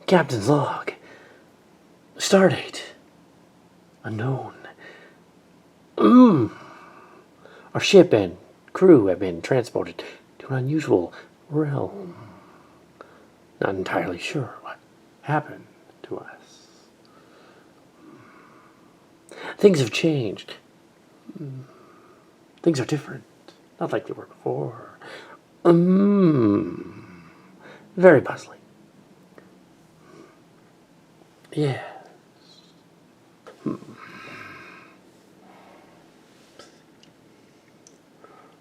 Captain's log. Stardate. Unknown. Our ship and crew have been transported to an unusual realm. Not entirely sure what happened to us. Things have changed. Things are different. Not like they were before. Very puzzling. Yes.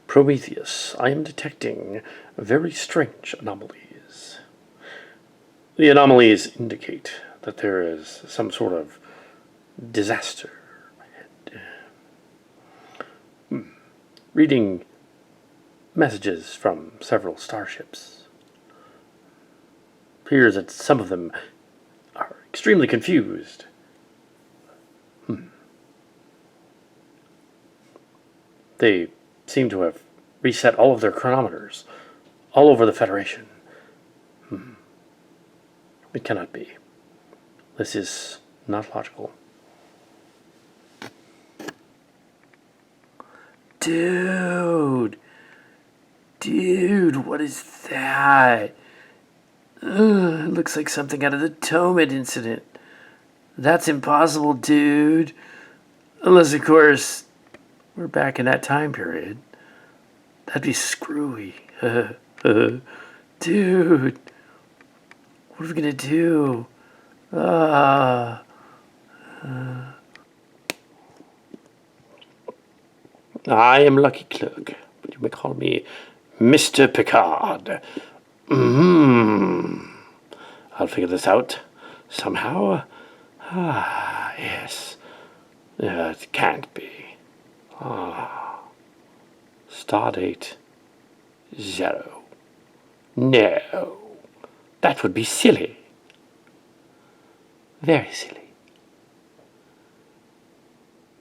Prometheus, I am detecting very strange anomalies. The anomalies indicate that there is some sort of disaster ahead. Reading messages from several starships. Appears that some of them are extremely confused. They seem to have reset all of their chronometers all over the Federation. It cannot be. This is not logical. Dude, what is that? It looks like something out of the Tomid incident. That's impossible, dude. Unless, of course, we're back in that time period. That'd be screwy. Dude, what are we gonna do? I am Lucky Clerk, but you may call me Mr. Picard. I'll figure this out somehow. Yes. It can't be. Stardate Zero. No. That would be silly. Very silly.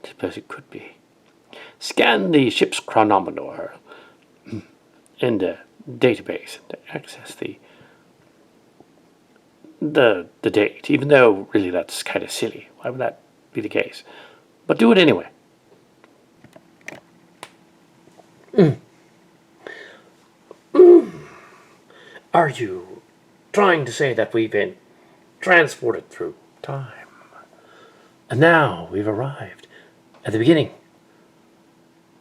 I suppose it could be. Scan the ship's chronometer in the database to access the date, even though really that's kind of silly. Why would that be the case? But do it anyway. Are you trying to say that we've been transported through time? And now we've arrived at the beginning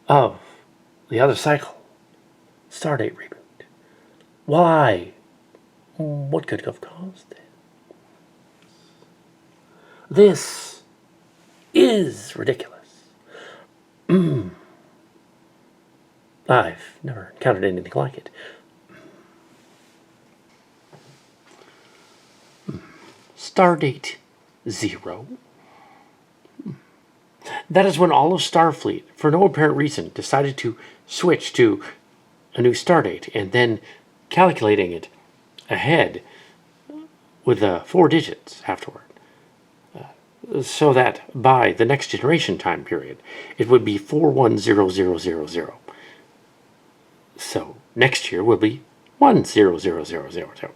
of the other cycle. Stardate reboot. Why? What could have caused it? This is ridiculous. I've never encountered anything like it. Stardate Zero. That is when all of Starfleet, for no apparent reason, decided to switch to a new stardate and then calculating it ahead with 4 digits afterward. So that by the next generation time period, it would be 410000. So next year will be 100000.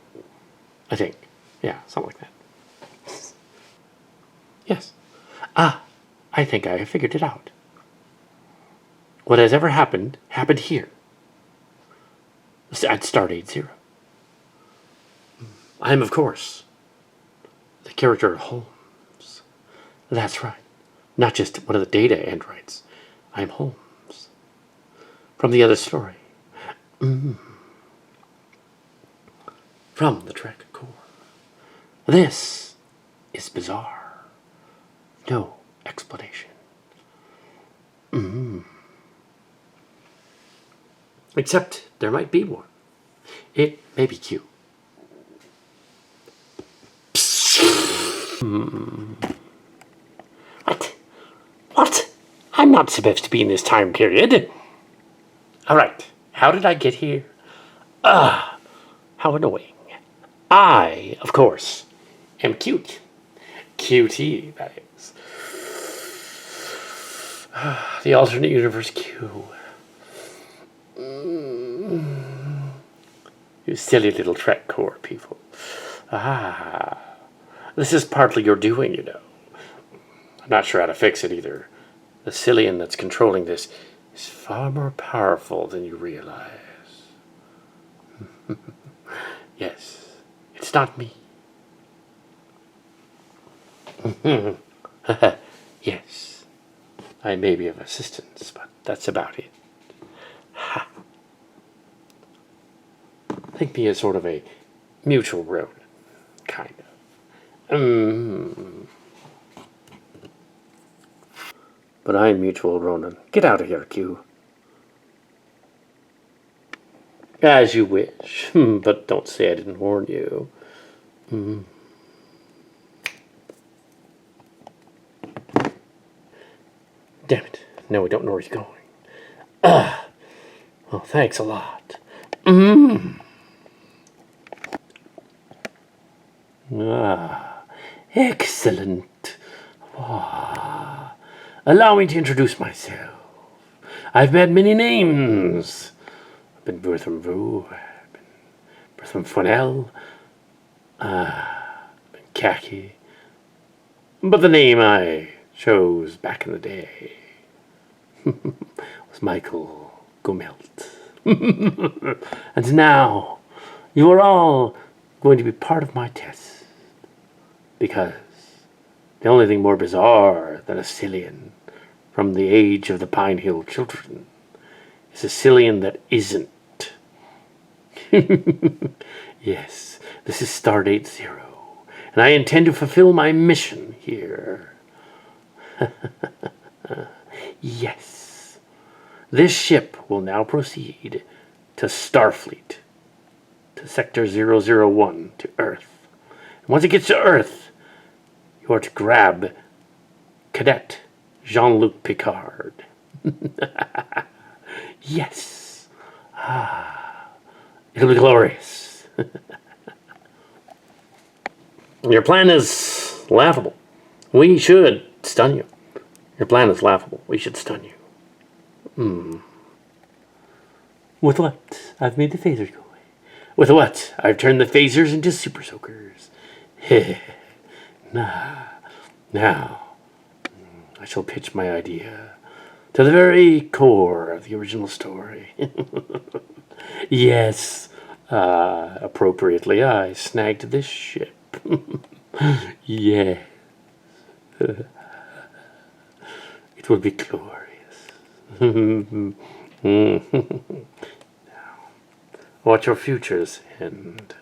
I think. Yeah, something like that. Yes. I think I have figured it out. What has ever happened, happened here. At Stardate Zero. I am, of course, the character Holmes. That's right. Not just one of the data androids. I am Holmes. From the other story. From the Trek Core. This is bizarre. No explanation. Except there might be one. It may be cute. What? I'm not supposed to be in this time period. Alright, how did I get here? How annoying. I, of course, am cute. QT, that is. The alternate universe Q. You silly little Trek Core people. Ah, this is partly your doing, you know. I'm not sure how to fix it either. The Cillian that's controlling this is far more powerful than you realize. Yes, it's not me. Yes, I may be of assistance, but that's about it. Ha. Think me as sort of a mutual road, kind of. But I'm mutual Ronan. Get out of here, Q. As you wish, but don't say I didn't warn you. Damn it. No, we don't know where he's going. Oh, thanks a lot. Ah, excellent. Allow me to introduce myself. I've had many names. I've been Bertram Vu, I've been Bertram Fonnell, been Khaki. But the name I chose back in the day was Michael Gummelt. And now you are all going to be part of my test. Because the only thing more bizarre than a Cillian from the age of the Pine Hill Children is a Cillian that isn't. Yes, this is Stardate Zero, and I intend to fulfill my mission here. Yes, this ship will now proceed to Starfleet, to Sector 001, to Earth. And once it gets to Earth, you are to grab Cadet Jean-Luc Picard. Yes. It'll be glorious. Your plan is laughable. We should stun you. Your plan is laughable. We should stun you. With what? I've made the phasers go away. With what? I've turned the phasers into super soakers. Now, I shall pitch my idea to the very core of the original story. Yes, appropriately, I snagged this ship. Yes. It will be glorious. Now, watch your futures end.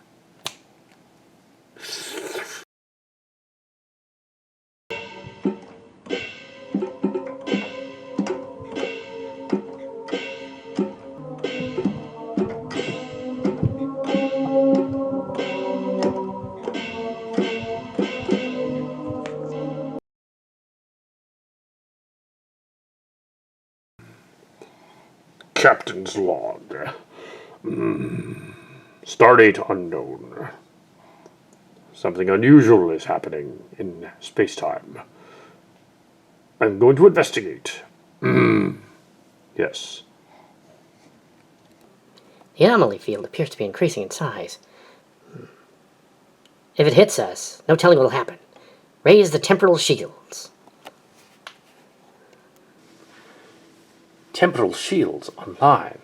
Captain's log. Stardate unknown. Something unusual is happening in space-time. I'm going to investigate. Yes. The anomaly field appears to be increasing in size. If it hits us, no telling what'll happen. Raise the temporal shields. Temporal shields online.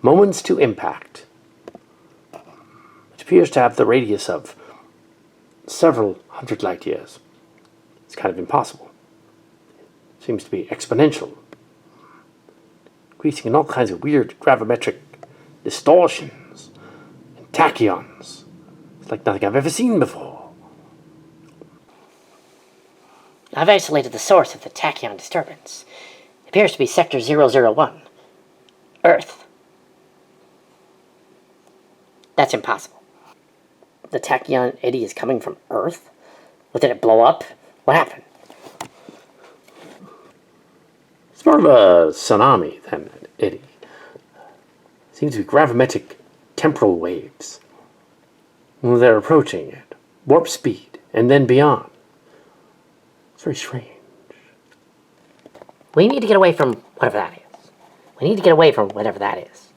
Moments to impact. It appears to have the radius of several hundred light years. It's kind of impossible. Seems to be exponential. Increasing in all kinds of weird gravimetric distortions and tachyons. It's like nothing I've ever seen before. I've isolated the source of the tachyon disturbance. It appears to be Sector 001. Earth. That's impossible. The tachyon eddy is coming from Earth? Well, did it blow up? What happened? It's more of a tsunami than an eddy. Seems to be gravimetric temporal waves. Well, they're approaching it. Warp speed, and then beyond. It's very strange. We need to get away from whatever that is. We need to get away from whatever that is.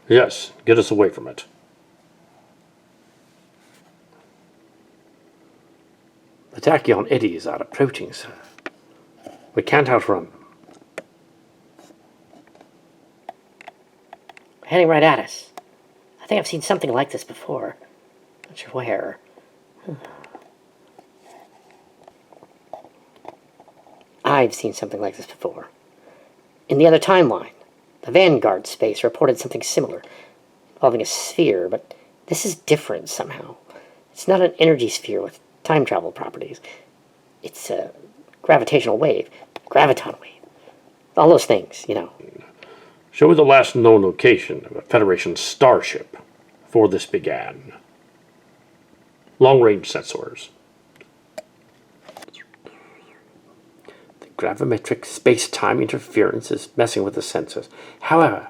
Yes, get us away from it. The tachyon eddies are approaching, sir. We can't outrun them. Heading right at us. I think I've seen something like this before. Not sure where. I've seen something like this before. In the other timeline, the Vanguard space reported something similar, involving a sphere, but this is different somehow. It's not an energy sphere with time travel properties. It's a gravitational wave, graviton wave. All those things, you know. Show me the last known location of a Federation starship before this began. Long-range sensors. The gravimetric space-time interference is messing with the sensors. However,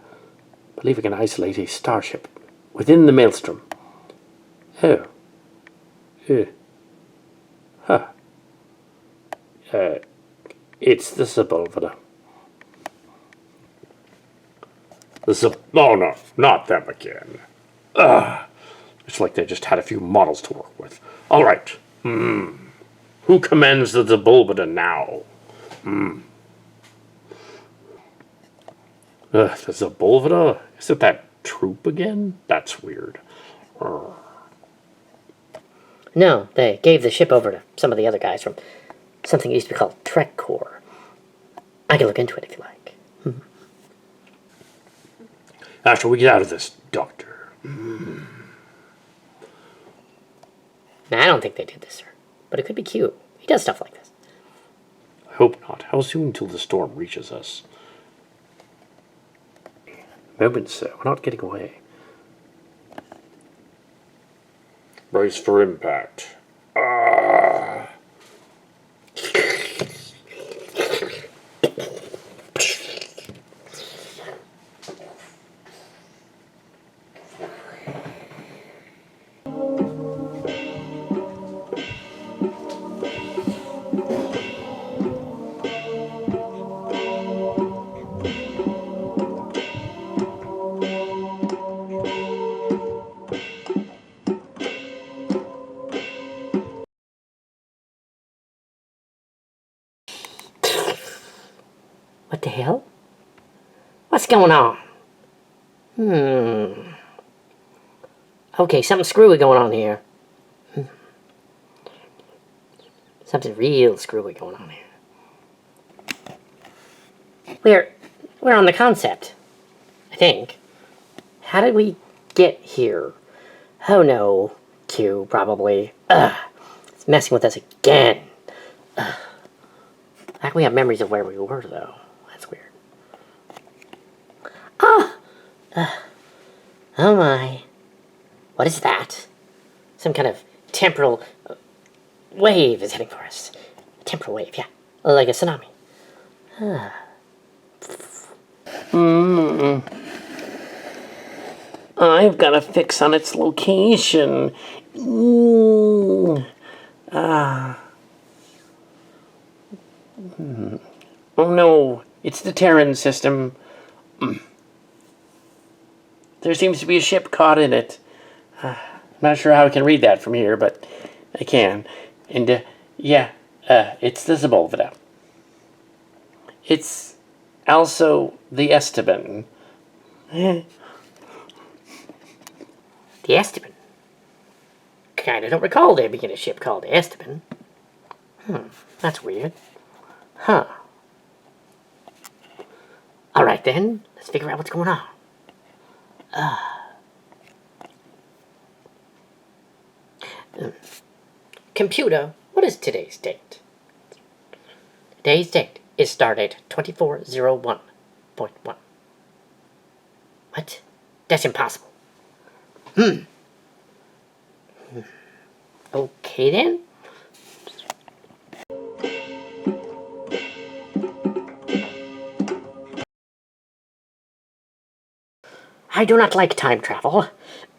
I believe we can isolate a starship within the maelstrom. Oh. Huh. It's the Sepulveda. Oh no, not them again. It's like they just had a few models to work with. All right. Who commands the Sepulveda now? The Sepulveda? Is it that troop again? That's weird. No, they gave the ship over to some of the other guys from something that used to be called Trek Corps. I can look into it if you like. After we get out of this, Doctor. Now, I don't think they did this, sir. But it could be Q. He does stuff like this. I hope not. How soon till the storm reaches us? Moments, sir. We're not getting away. Brace for impact. What the hell? What's going on? Okay, something screwy going on here. Something real screwy going on here. We're on the concept, I think. How did we get here? Oh no, Q, probably. It's messing with us again. Like we have memories of where we were, though. That's weird. Oh my. What is that? Some kind of temporal wave is heading for us. Temporal wave, yeah. Like a tsunami. I've got a fix on its location. Oh no, it's the Terran system. There seems to be a ship caught in it. I'm not sure how I can read that from here, but I can. And, it's the Sepulveda. It's also the Esteban. The Esteban? Kinda don't recall there being a ship called the Esteban. That's weird. Huh. Alright then, let's figure out what's going on. Computer, what is today's date? Today's date is Stardate 2401.1. What? That's impossible. Okay then. I do not like time travel.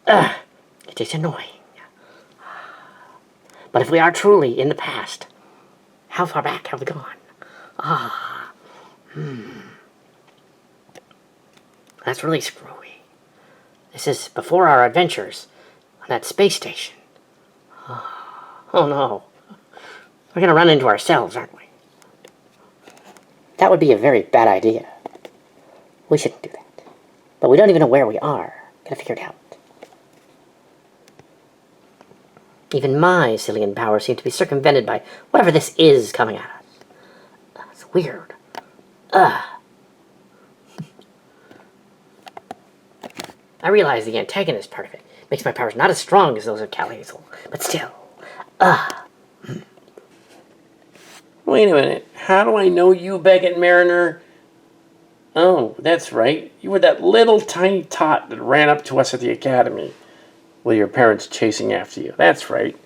It is annoying. But if we are truly in the past, how far back have we gone? That's really screwy. This is before our adventures on that space station. Oh no. We're gonna run into ourselves, aren't we? That would be a very bad idea. We shouldn't do that. But we don't even know where we are. Gotta figure it out. Even my Cillian powers seem to be circumvented by whatever this is coming at us. It's weird. I realize the antagonist part of it makes my powers not as strong as those of Cal Hazel, but still. Wait a minute. How do I know you, Beckett Mariner? Oh, that's right. You were that little tiny tot that ran up to us at the academy with your parents chasing after you. That's right.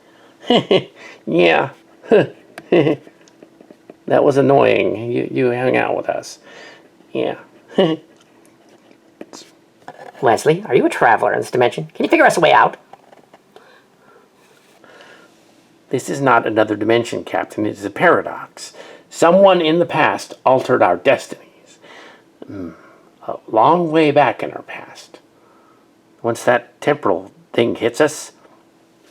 Yeah. That was annoying. You hung out with us. Yeah. Wesley, are you a traveler in this dimension? Can you figure us a way out? This is not another dimension, Captain. It is a paradox. Someone in the past altered our destinies. A long way back in our past. Once that temporal thing hits us,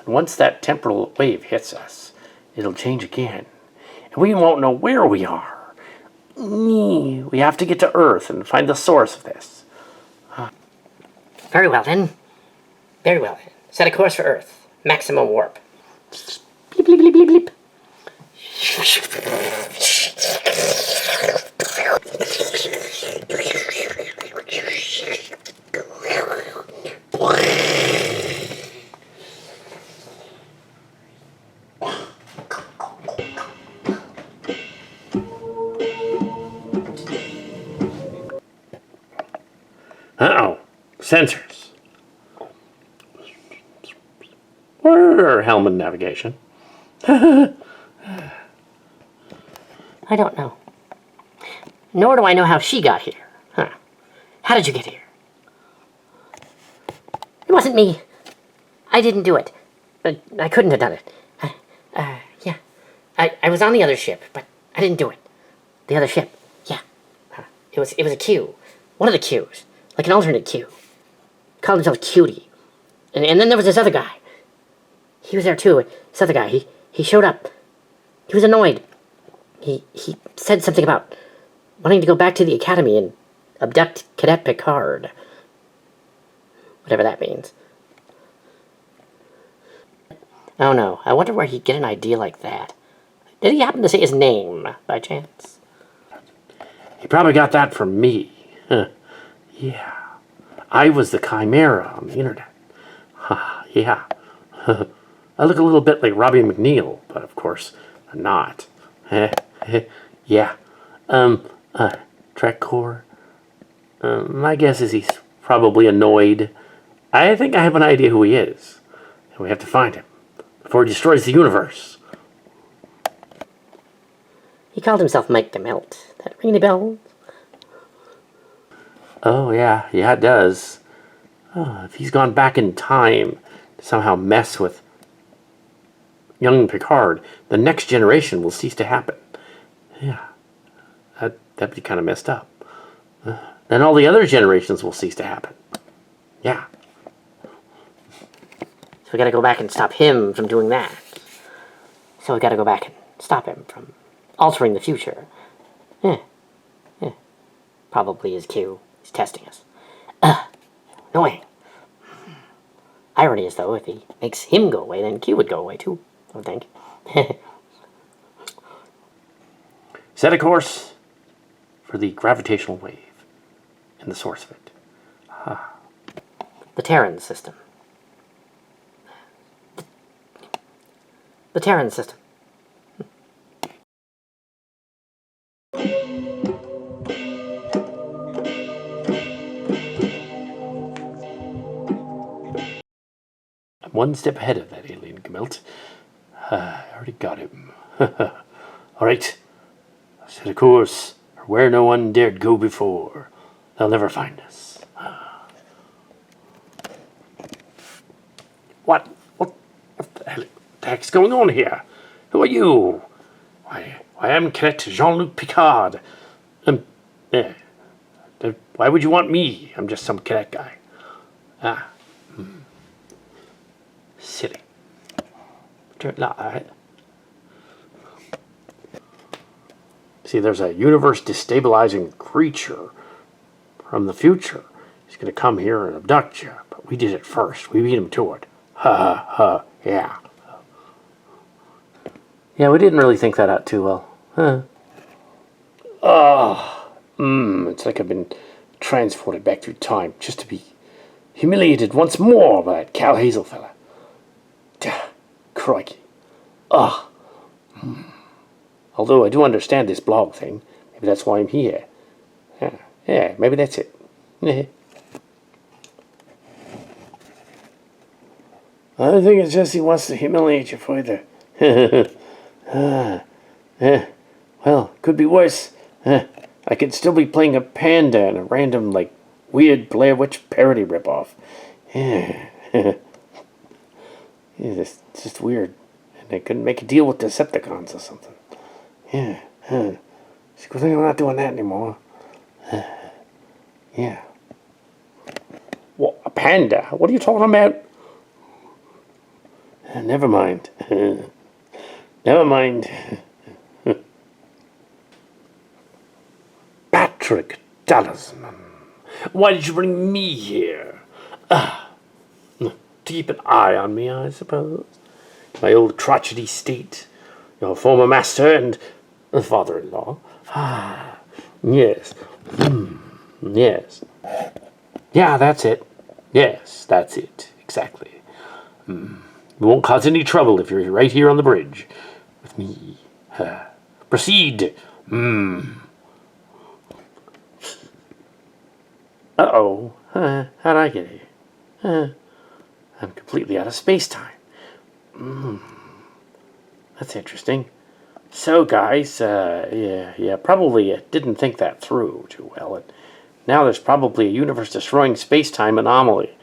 once that temporal wave hits us, it'll change again. And we won't know where we are. We have to get to Earth and find the source of this. Very well then. Very well then. Set a course for Earth. Maximum warp. Bleep, bleep, bleep, bleep, bleep. Uh-oh. Sensors. Or helmet navigation. I don't know. Nor do I know how she got here. Huh. How did you get here? It wasn't me. I didn't do it. I couldn't have done it. Yeah. I was on the other ship, but I didn't do it. The other ship. Yeah. It was a Q. One of the Qs. Like an alternate Q. Called himself Cutie. And then there was this other guy. He was there too. This other guy. He showed up. He was annoyed. He said something about wanting to go back to the academy and abduct Cadet Picard. Whatever that means. Oh no, I wonder where he'd get an idea like that. Did he happen to say his name, by chance? He probably got that from me. Yeah. I was the Chimera on the internet. Yeah. I look a little bit like Robbie McNeil, but of course, I'm not. Yeah. Trek Core. My guess is he's probably annoyed. I think I have an idea who he is. And we have to find him before he destroys the universe. He called himself Mike Gummelt. That ring any bells? Oh, yeah. Yeah, it does. Oh, if he's gone back in time to somehow mess with young Picard, the next generation will cease to happen. Yeah. That'd be kind of messed up. Then all the other generations will cease to happen. Yeah. So we gotta go back and stop him from doing that. So we gotta go back and stop him from altering the future. Yeah. Probably his Q. He's testing us. Annoying. Irony is, though, if he makes him go away, then Q would go away, too, I would think. Set a course for the gravitational wave and the source of it. The Terran system. The Terran system. I'm one step ahead of that alien, Gummelt. I already got him. All right. Set a course for where no one dared go before. They'll never find us. What the heck's going on here? Who are you? Why, I'm Cadet Jean-Luc Picard. Why would you want me? I'm just some cadet guy. Silly. Don't lie. See, there's a universe destabilizing creature from the future. He's going to come here and abduct you. But we did it first. We beat him to it. Ha ha ha. Yeah. Yeah, we didn't really think that out too well. Huh. It's like I've been transported back through time just to be humiliated once more by that Cal Hazel fella. Crikey. Although I do understand this blog thing. Maybe that's why I'm here. Yeah, maybe that's it. I think it's just he wants to humiliate you further. Well, could be worse. I could still be playing a panda in a random, weird Blair Witch parody ripoff. It's just weird. And they couldn't make a deal with Decepticons or something. It's a good thing I'm not doing that anymore. Yeah. What, a panda? What are you talking about? Never mind. Never mind. Patrick Talisman. Why did you bring me here? To keep an eye on me, I suppose. My old crotchety state. Your former master and father-in-law. Yes. Yes. Yeah, that's it. Yes, that's it. Exactly. You won't cause any trouble if you're right here on the bridge with me. Proceed. Uh-oh. How'd I get here? I'm completely out of space-time. That's interesting. So, guys, probably didn't think that through too well. And now there's probably a universe-destroying space-time anomaly.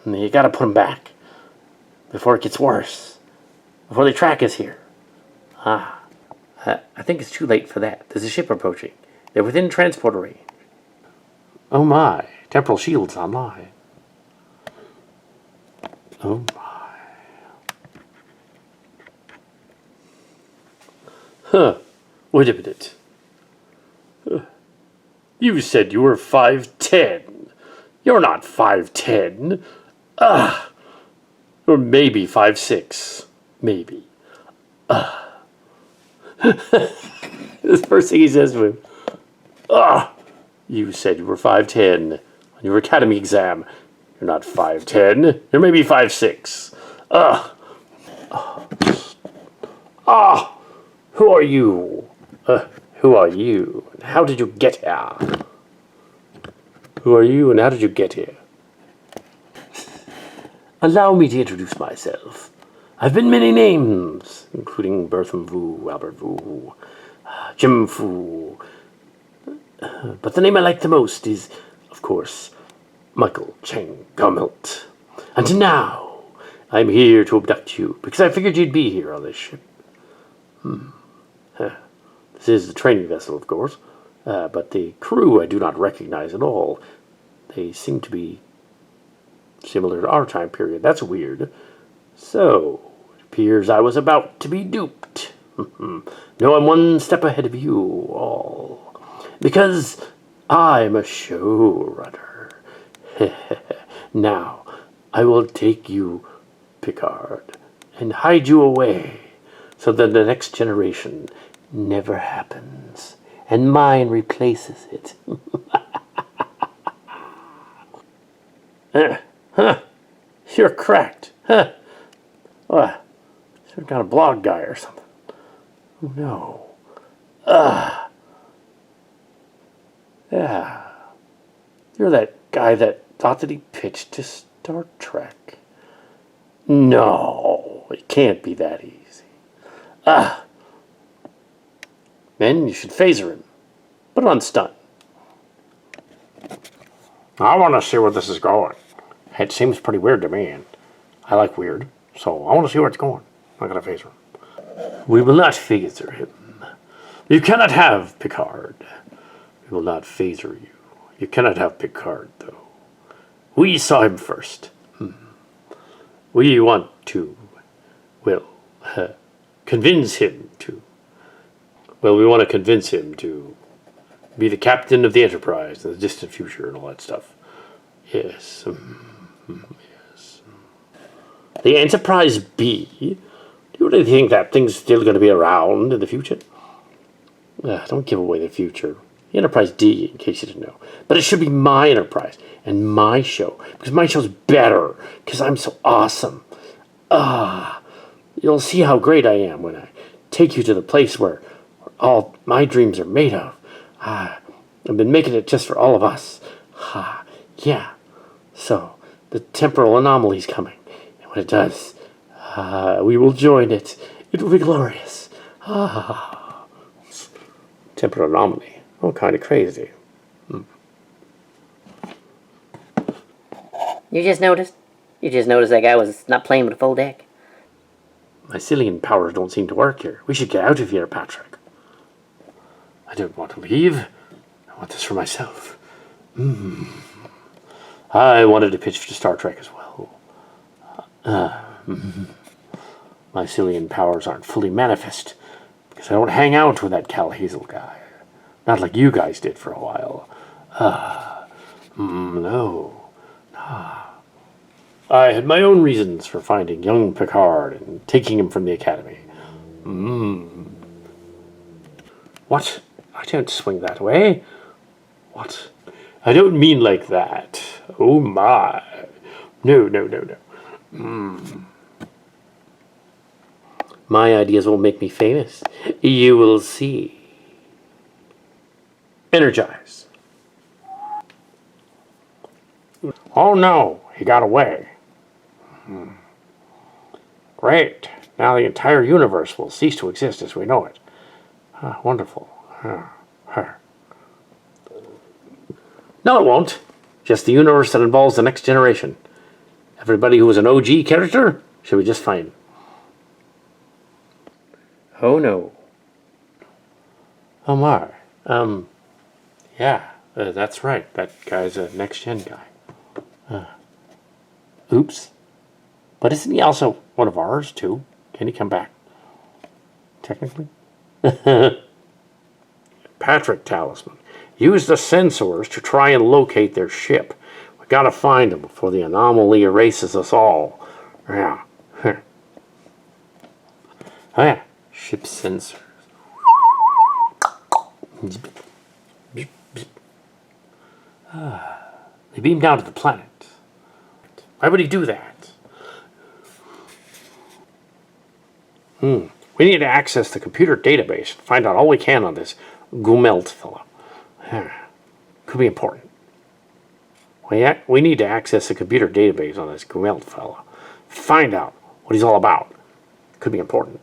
And you gotta put them back before it gets worse. Before they track us here. I think it's too late for that. There's a ship approaching. They're within transporter range. Oh my. Temporal shield's online. Oh my. Wait a minute. You said you were 5'10". You're not 5'10". Or maybe 5'6". Maybe. This first thing he says to him. You said you were 5'10" on your academy exam. You're not 5'10". You're maybe 5'6". Who are you? Who are you? And how did you get here? Who are you and how did you get here? Allow me to introduce myself. I've been many names, including Bertram Wu, Albert Wu, Jim Fu. But the name I like the most is, of course, Michael Chang Gummelt. And now, I'm here to abduct you, because I figured you'd be here on this ship. This is the training vessel, of course, but the crew I do not recognize at all. They seem to be similar to our time period. That's weird. So, it appears I was about to be duped. No, I'm one step ahead of you all. Because I'm a showrunner. Now, I will take you, Picard, and hide you away so that the next generation never happens, and mine replaces it. You're cracked. Some kind of blog guy or something. Oh, no. Yeah. You're that guy that thought that he pitched to Star Trek. No, it can't be that easy. Then you should phaser him. Put it on stun. I want to see where this is going. It seems pretty weird to me, and I like weird, so I want to see where it's going. I'm not going to phaser him. We will not phaser him. You cannot have Picard. We will not phaser you. You cannot have Picard, though. We saw him first. We want to, convince him to. Well, we want to convince him to be the captain of the Enterprise in the distant future and all that stuff. Yes. Yes. The Enterprise B? Do you really think that thing's still going to be around in the future? Don't give away the future. The Enterprise D, in case you didn't know. But it should be my Enterprise and my show. Because my show's better. Because I'm so awesome. You'll see how great I am when I take you to the place where all my dreams are made of. I've been making it just for all of us. Yeah. So, the temporal anomaly's coming. And when it does, we will join it. It will be glorious. Temporal anomaly. Oh, kind of crazy. You just noticed? You just noticed that guy was not playing with a full deck? Mycelian powers don't seem to work here. We should get out of here, Patrick. I don't want to leave. I want this for myself. I wanted to pitch to Star Trek as well. Mycelian powers aren't fully manifest because I don't hang out with that Cal Hazel guy. Not like you guys did for a while. No. I had my own reasons for finding young Picard and taking him from the Academy. What? I don't swing that way. What? I don't mean like that. Oh my. No. My ideas will make me famous. You will see. Energize. Oh no, he got away. Great. Now the entire universe will cease to exist as we know it. Wonderful. No, it won't. Just the universe that involves the next generation. Everybody who was an OG character should be just fine. Oh no. Oh my. Yeah, that's right. That guy's a next-gen guy. Oops. But isn't he also one of ours, too? Can he come back? Technically? Patrick Talisman. Use the sensors to try and locate their ship. We gotta find them before the anomaly erases us all. Yeah. Oh yeah. Ship sensors. They beam down to the planet. Why would he do that? We need to access the computer database and find out all we can on this Gummelt fellow. Could be important. We need to access the computer database on this Gummelt fellow. Find out what he's all about. Could be important.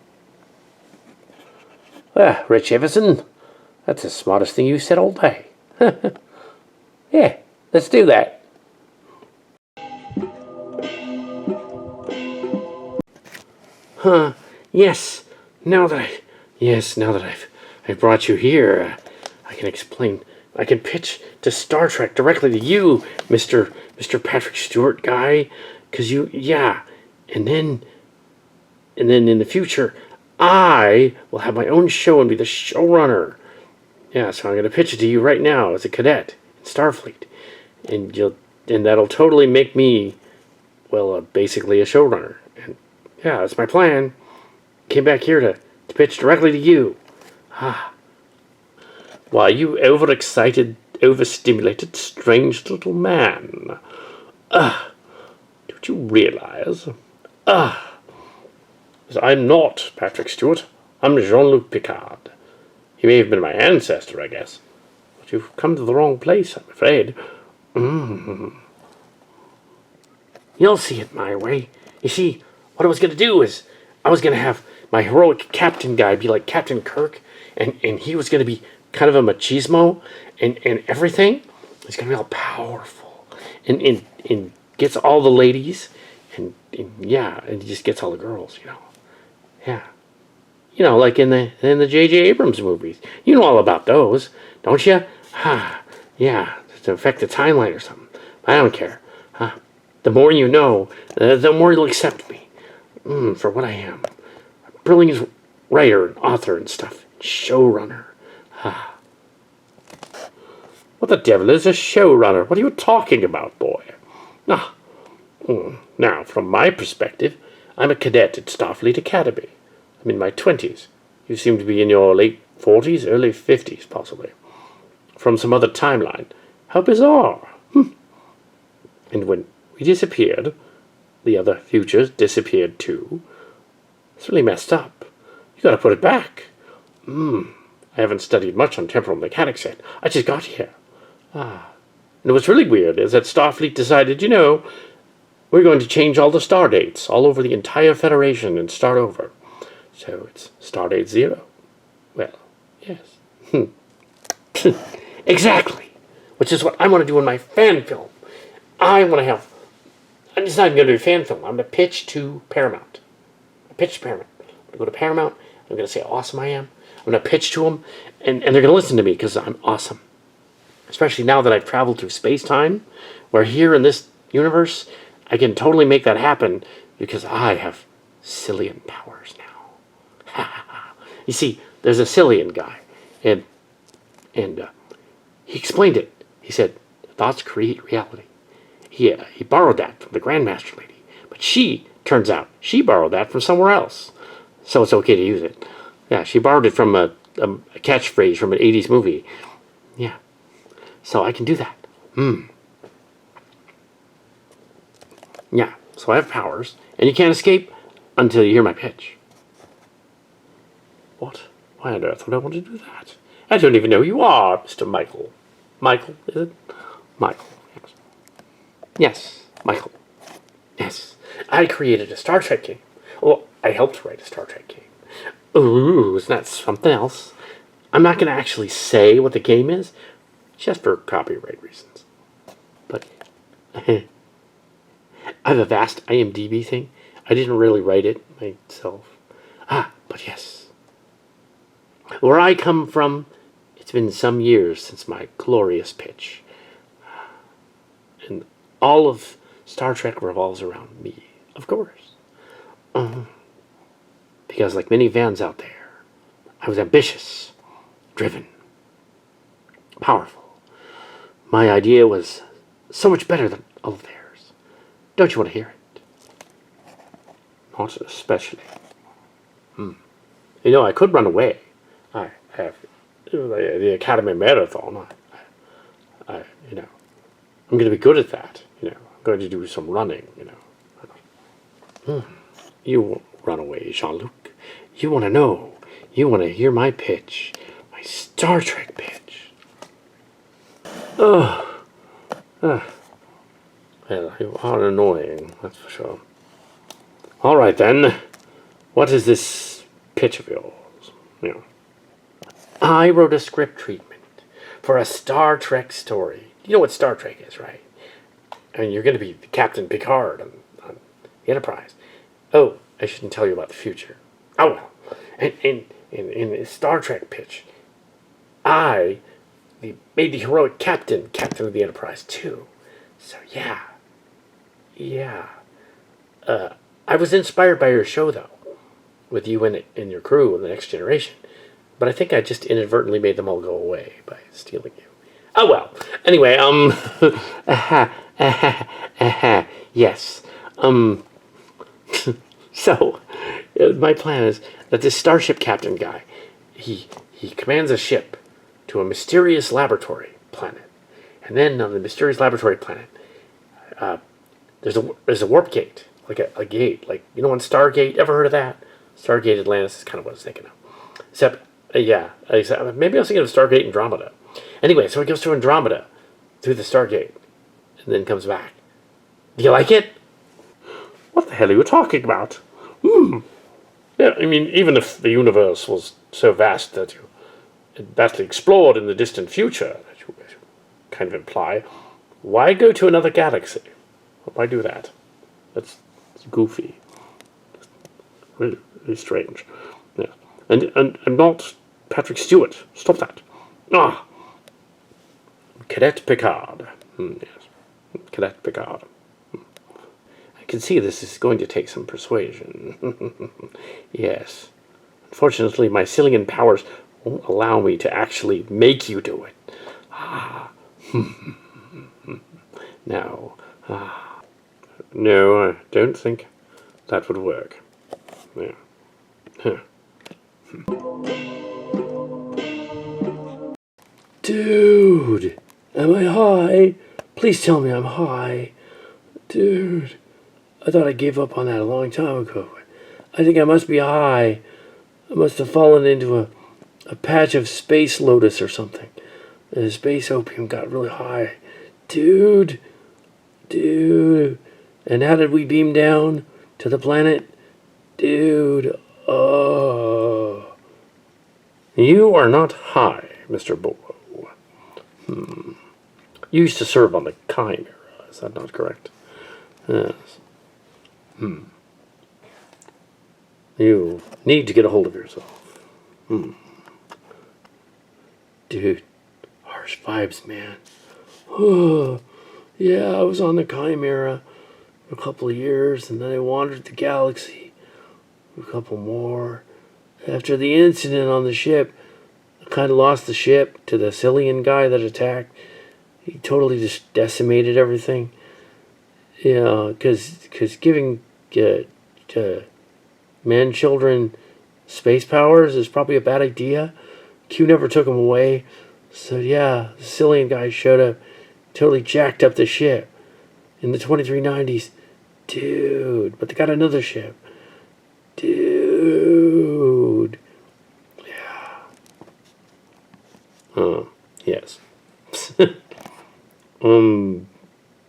Rich Everson, that's the smartest thing you said all day. Yeah, let's do that. Yes. Now that I've brought you here, I can explain. I can pitch to Star Trek directly to you, Mr. Patrick Stewart guy, and then in the future, I will have my own show and be the showrunner. Yeah, so I'm going to pitch it to you right now as a cadet in Starfleet, and that'll totally make me, basically a showrunner. And yeah, that's my plan. Came back here to pitch directly to you. Why, you overexcited, overstimulated, strange little man. Don't you realize? I'm not Patrick Stewart. I'm Jean-Luc Picard. He may have been my ancestor, I guess. But you've come to the wrong place, I'm afraid. You'll see it my way. You see, what I was going to do is I was going to have my heroic captain guy be like Captain Kirk, and he was going to be kind of a machismo and everything. He's going to be all powerful and gets all the ladies and he just gets all the girls, Yeah. Like in the J.J. Abrams movies. You know all about those, don't you? Yeah, to affect the timeline or something. I don't care. The more you know, the more you'll accept me for what I am. A brilliant writer and author and stuff. Showrunner. What the devil is a showrunner? What are you talking about, boy? Now, from my perspective, I'm a cadet at Starfleet Academy. I'm in my 20s. You seem to be in your late 40s, early 50s, possibly. From some other timeline. How bizarre. And when we disappeared, the other futures disappeared too. It's really messed up. You gotta put it back. I haven't studied much on temporal mechanics yet. I just got here. And what's really weird is that Starfleet decided, we're going to change all the star dates all over the entire Federation and start over. So it's Stardate Zero. Well, yes. Exactly. Which is what I want to do in my fan film. I'm just not even going to do a fan film. I'm going to pitch to Paramount. I'm going to go to Paramount. I'm going to say how awesome I am. I'm going to pitch to them. And they're going to listen to me because I'm awesome. Especially now that I've traveled through space-time. Where here in this universe, I can totally make that happen because I have Cillian powers now. You see, there's a Cillian guy. And he explained it. He said, thoughts create reality. He borrowed that from the Grandmaster lady. But turns out, she borrowed that from somewhere else. So it's okay to use it. Yeah, she borrowed it from a catchphrase from an 80s movie. Yeah. So I can do that. Yeah, so I have powers. And you can't escape until you hear my pitch. What? Why on earth would I want to do that? I don't even know who you are, Mr. Michael. Michael, is it? Michael, yes. Yes, Michael. Yes. I created a Star Trek game. Well, I helped write a Star Trek game. Ooh, isn't that something else? I'm not going to actually say what the game is, just for copyright reasons. But I have a vast IMDb thing. I didn't really write it myself. But yes. Where I come from, it's been some years since my glorious pitch. And all of Star Trek revolves around me, of course. Because like many fans out there, I was ambitious, driven, powerful. My idea was so much better than all of theirs. Don't you want to hear it? Not especially. I could run away. I have the Academy Marathon. I'm going to be good at that. I'm going to do some running. You won't run away, Jean-Luc. You want to know. You want to hear my pitch. My Star Trek pitch. Well, you are annoying, that's for sure. All right, then. What is this pitch of yours? I wrote a script treatment for a Star Trek story. You know what Star Trek is, right? I mean, you're going to be Captain Picard on the Enterprise. Oh, I shouldn't tell you about the future. Oh, well. And in the Star Trek pitch, I made the heroic captain of the Enterprise, too. So, yeah. I was inspired by your show, though, with you in it and your crew in The Next Generation. But I think I just inadvertently made them all go away by stealing you. Oh, well. Anyway, yes. So, my plan is that this Starship captain guy, he commands a ship to a mysterious laboratory planet. And then on the mysterious laboratory planet, there's a warp gate, like a gate. Like, on Stargate, ever heard of that? Stargate Atlantis is kind of what I was thinking of. Except, maybe I was thinking of Stargate Andromeda. Anyway, so he goes to Andromeda, through the Stargate, and then comes back. Do you like it? What the hell are you talking about? Yeah, I mean, even if the universe was so vast that it vastly explored in the distant future, that you kind of imply, why go to another galaxy? Why do that? That's goofy. Really, really strange. Yeah. And I'm not Patrick Stewart. Stop that. Cadet Picard. Yes. Cadet Picard. can see this is going to take some persuasion. Yes. Unfortunately, my Cillian powers won't allow me to actually make you do it. No. No, I don't think that would work. Yeah. Huh. Dude, am I high? Please tell me I'm high. Dude, I thought I gave up on that a long time ago. I think I must be high. I must have fallen into a patch of space lotus or something. The space opium got really high. Dude. And how did we beam down to the planet? Dude. Oh. You are not high, Mr. Bobo. You used to serve on the Chimera. Is that not correct? Yes. You need to get a hold of yourself. Dude, harsh vibes, man. Yeah, I was on the Chimera for a couple of years, and then I wandered the galaxy for a couple more. After the incident on the ship, I kind of lost the ship to the Cillian guy that attacked. He totally just decimated everything. Yeah, because giving men, children, space powers is probably a bad idea. Q never took them away. So yeah, the Cillian guy showed up, totally jacked up the ship in the 2390s. Dude, but they got another ship. Dude. Yeah. Yes.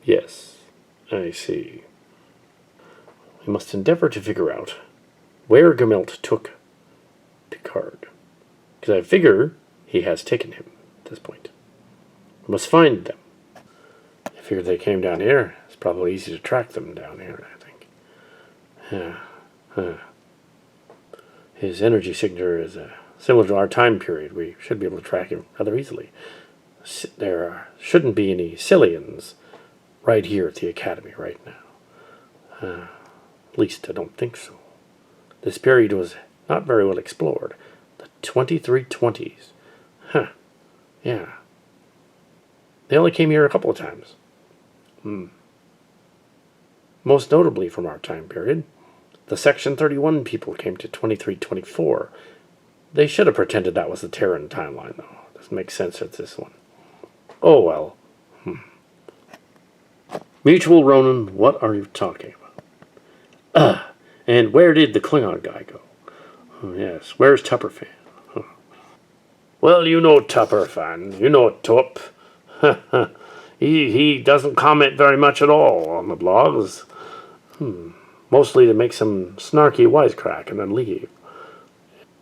Yes, I see. We must endeavor to figure out where Gummelt took Picard. Because I figure he has taken him at this point. We must find them. I figure they came down here. It's probably easy to track them down here, I think. His energy signature is similar to our time period. We should be able to track him rather easily. There shouldn't be any Cillians right here at the Academy right now. At least I don't think so. This period was not very well explored. The 2320s. Yeah. They only came here a couple of times. Most notably from our time period, the Section 31 people came to 2324. They should have pretended that was the Terran timeline, though. Doesn't make sense at this one. Oh, well. Mutual Ronan, what are you talking about? And where did the Klingon guy go? Oh, yes, where's Tupperfan? Well, you know Tupperfan. You know Tup. He doesn't comment very much at all on the blogs. Mostly to make some snarky wisecrack and then leave.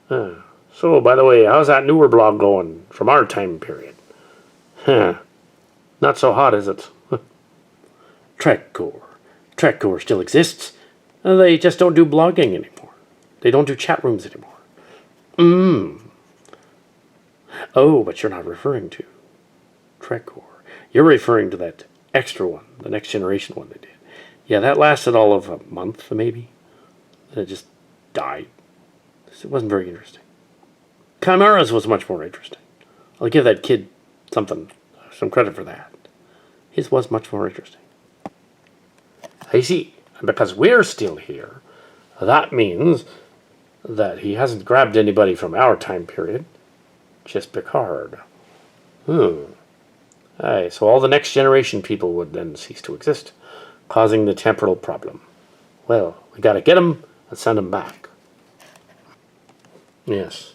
So, by the way, how's that newer blog going from our time period? Not so hot, is it? TrekCore. TrekCore still exists. They just don't do blogging anymore. They don't do chat rooms anymore. Oh, but you're not referring to TrekCore. You're referring to that extra one, the Next Generation one they did. Yeah, that lasted all of a month, maybe. And it just died. It wasn't very interesting. Chimera's was much more interesting. I'll give that kid some credit for that. His was much more interesting. I see. And because we're still here, that means that he hasn't grabbed anybody from our time period. Just Picard. Aye, so all the Next Generation people would then cease to exist, causing the temporal problem. Well, we gotta get them and send them back. Yes,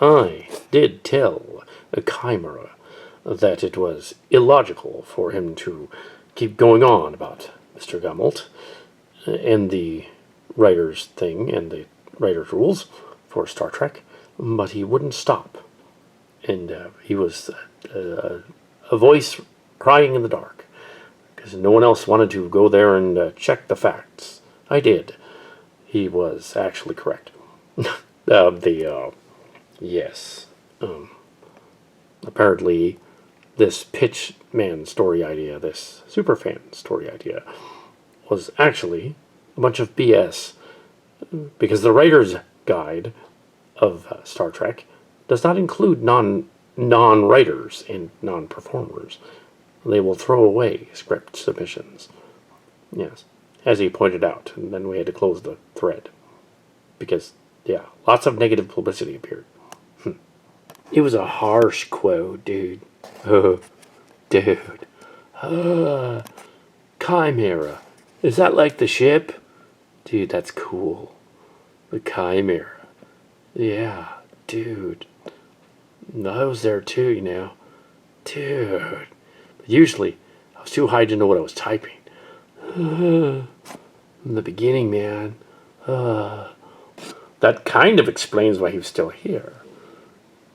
I did tell a Chimera that it was illogical for him to keep going on about Mr. Gummelt and the writer's thing and the writer's rules for Star Trek, but he wouldn't stop. And he was a voice crying in the dark because no one else wanted to go there and check the facts. I did. He was actually correct. Yes. Apparently, this Pitchman story idea, this Superfan story idea, was actually a bunch of BS, because the writer's guide of Star Trek does not include non-writers and non-performers. They will throw away script submissions. Yes, as he pointed out, and then we had to close the thread. Because, yeah, lots of negative publicity appeared. It was a harsh quote, dude. Oh, dude. Chimera. Is that like the ship? Dude, that's cool. The Chimera. Yeah, dude. I was there too, you know. Dude. But usually, I was too high to know what I was typing. In the beginning, man. That kind of explains why he was still here.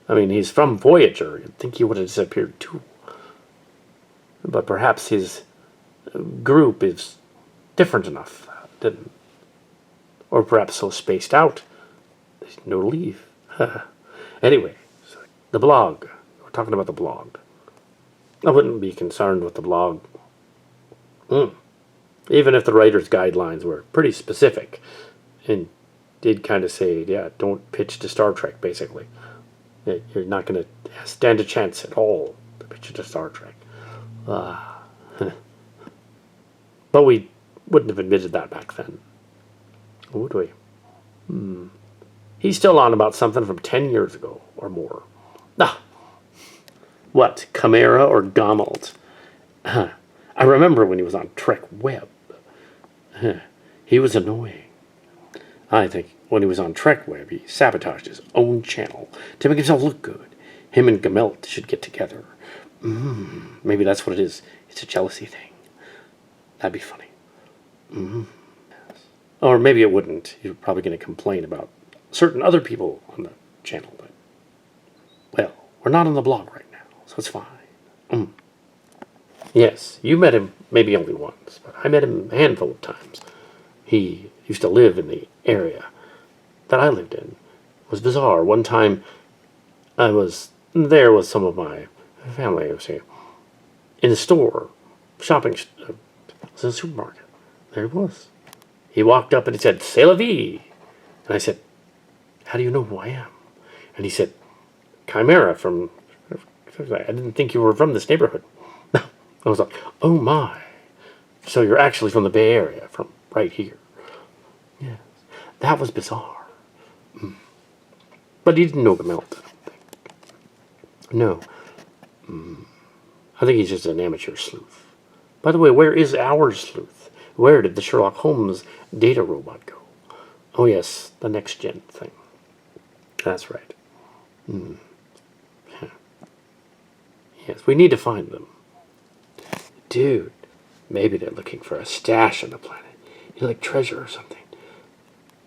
I mean, he's from Voyager. You'd think he would have disappeared too. But perhaps his group is different enough, didn't? Or perhaps so spaced out, there's no leave. Anyway, so the blog. We're talking about the blog. I wouldn't be concerned with the blog. Even if the writer's guidelines were pretty specific and did kind of say, yeah, don't pitch to Star Trek, basically. You're not going to stand a chance at all to pitch it to Star Trek. But we wouldn't have admitted that back then. Would we? He's still on about something from 10 years ago or more. What, Chimera or Gummelt? I remember when he was on Trek Web. He was annoying. I think when he was on Trek Web, he sabotaged his own channel to make himself look good. Him and Gummelt should get together. Maybe that's what it is. It's a jealousy thing. That'd be funny. Or maybe it wouldn't. You're probably going to complain about certain other people on the channel. But, well, we're not on the blog right now, so it's fine. Yes, you met him maybe only once, but I met him a handful of times. He used to live in the area that I lived in. It was bizarre. One time I was there with some of my family, I was here, in a store, shopping, it was in a supermarket. There he was. He walked up and he said, "C'est la vie." And I said, "How do you know who I am?" And he said, "Chimera from..." I didn't think you were from this neighborhood. I was like, oh my. So you're actually from the Bay Area, from right here. Yes. That was bizarre. But he didn't know Gummelt, I don't think. No. I think he's just an amateur sleuth. By the way, where is our sleuth? Where did the Sherlock Holmes data robot go? Oh yes, the next gen thing. That's right. Yes, we need to find them. Dude, maybe they're looking for a stash on the planet. Like treasure or something.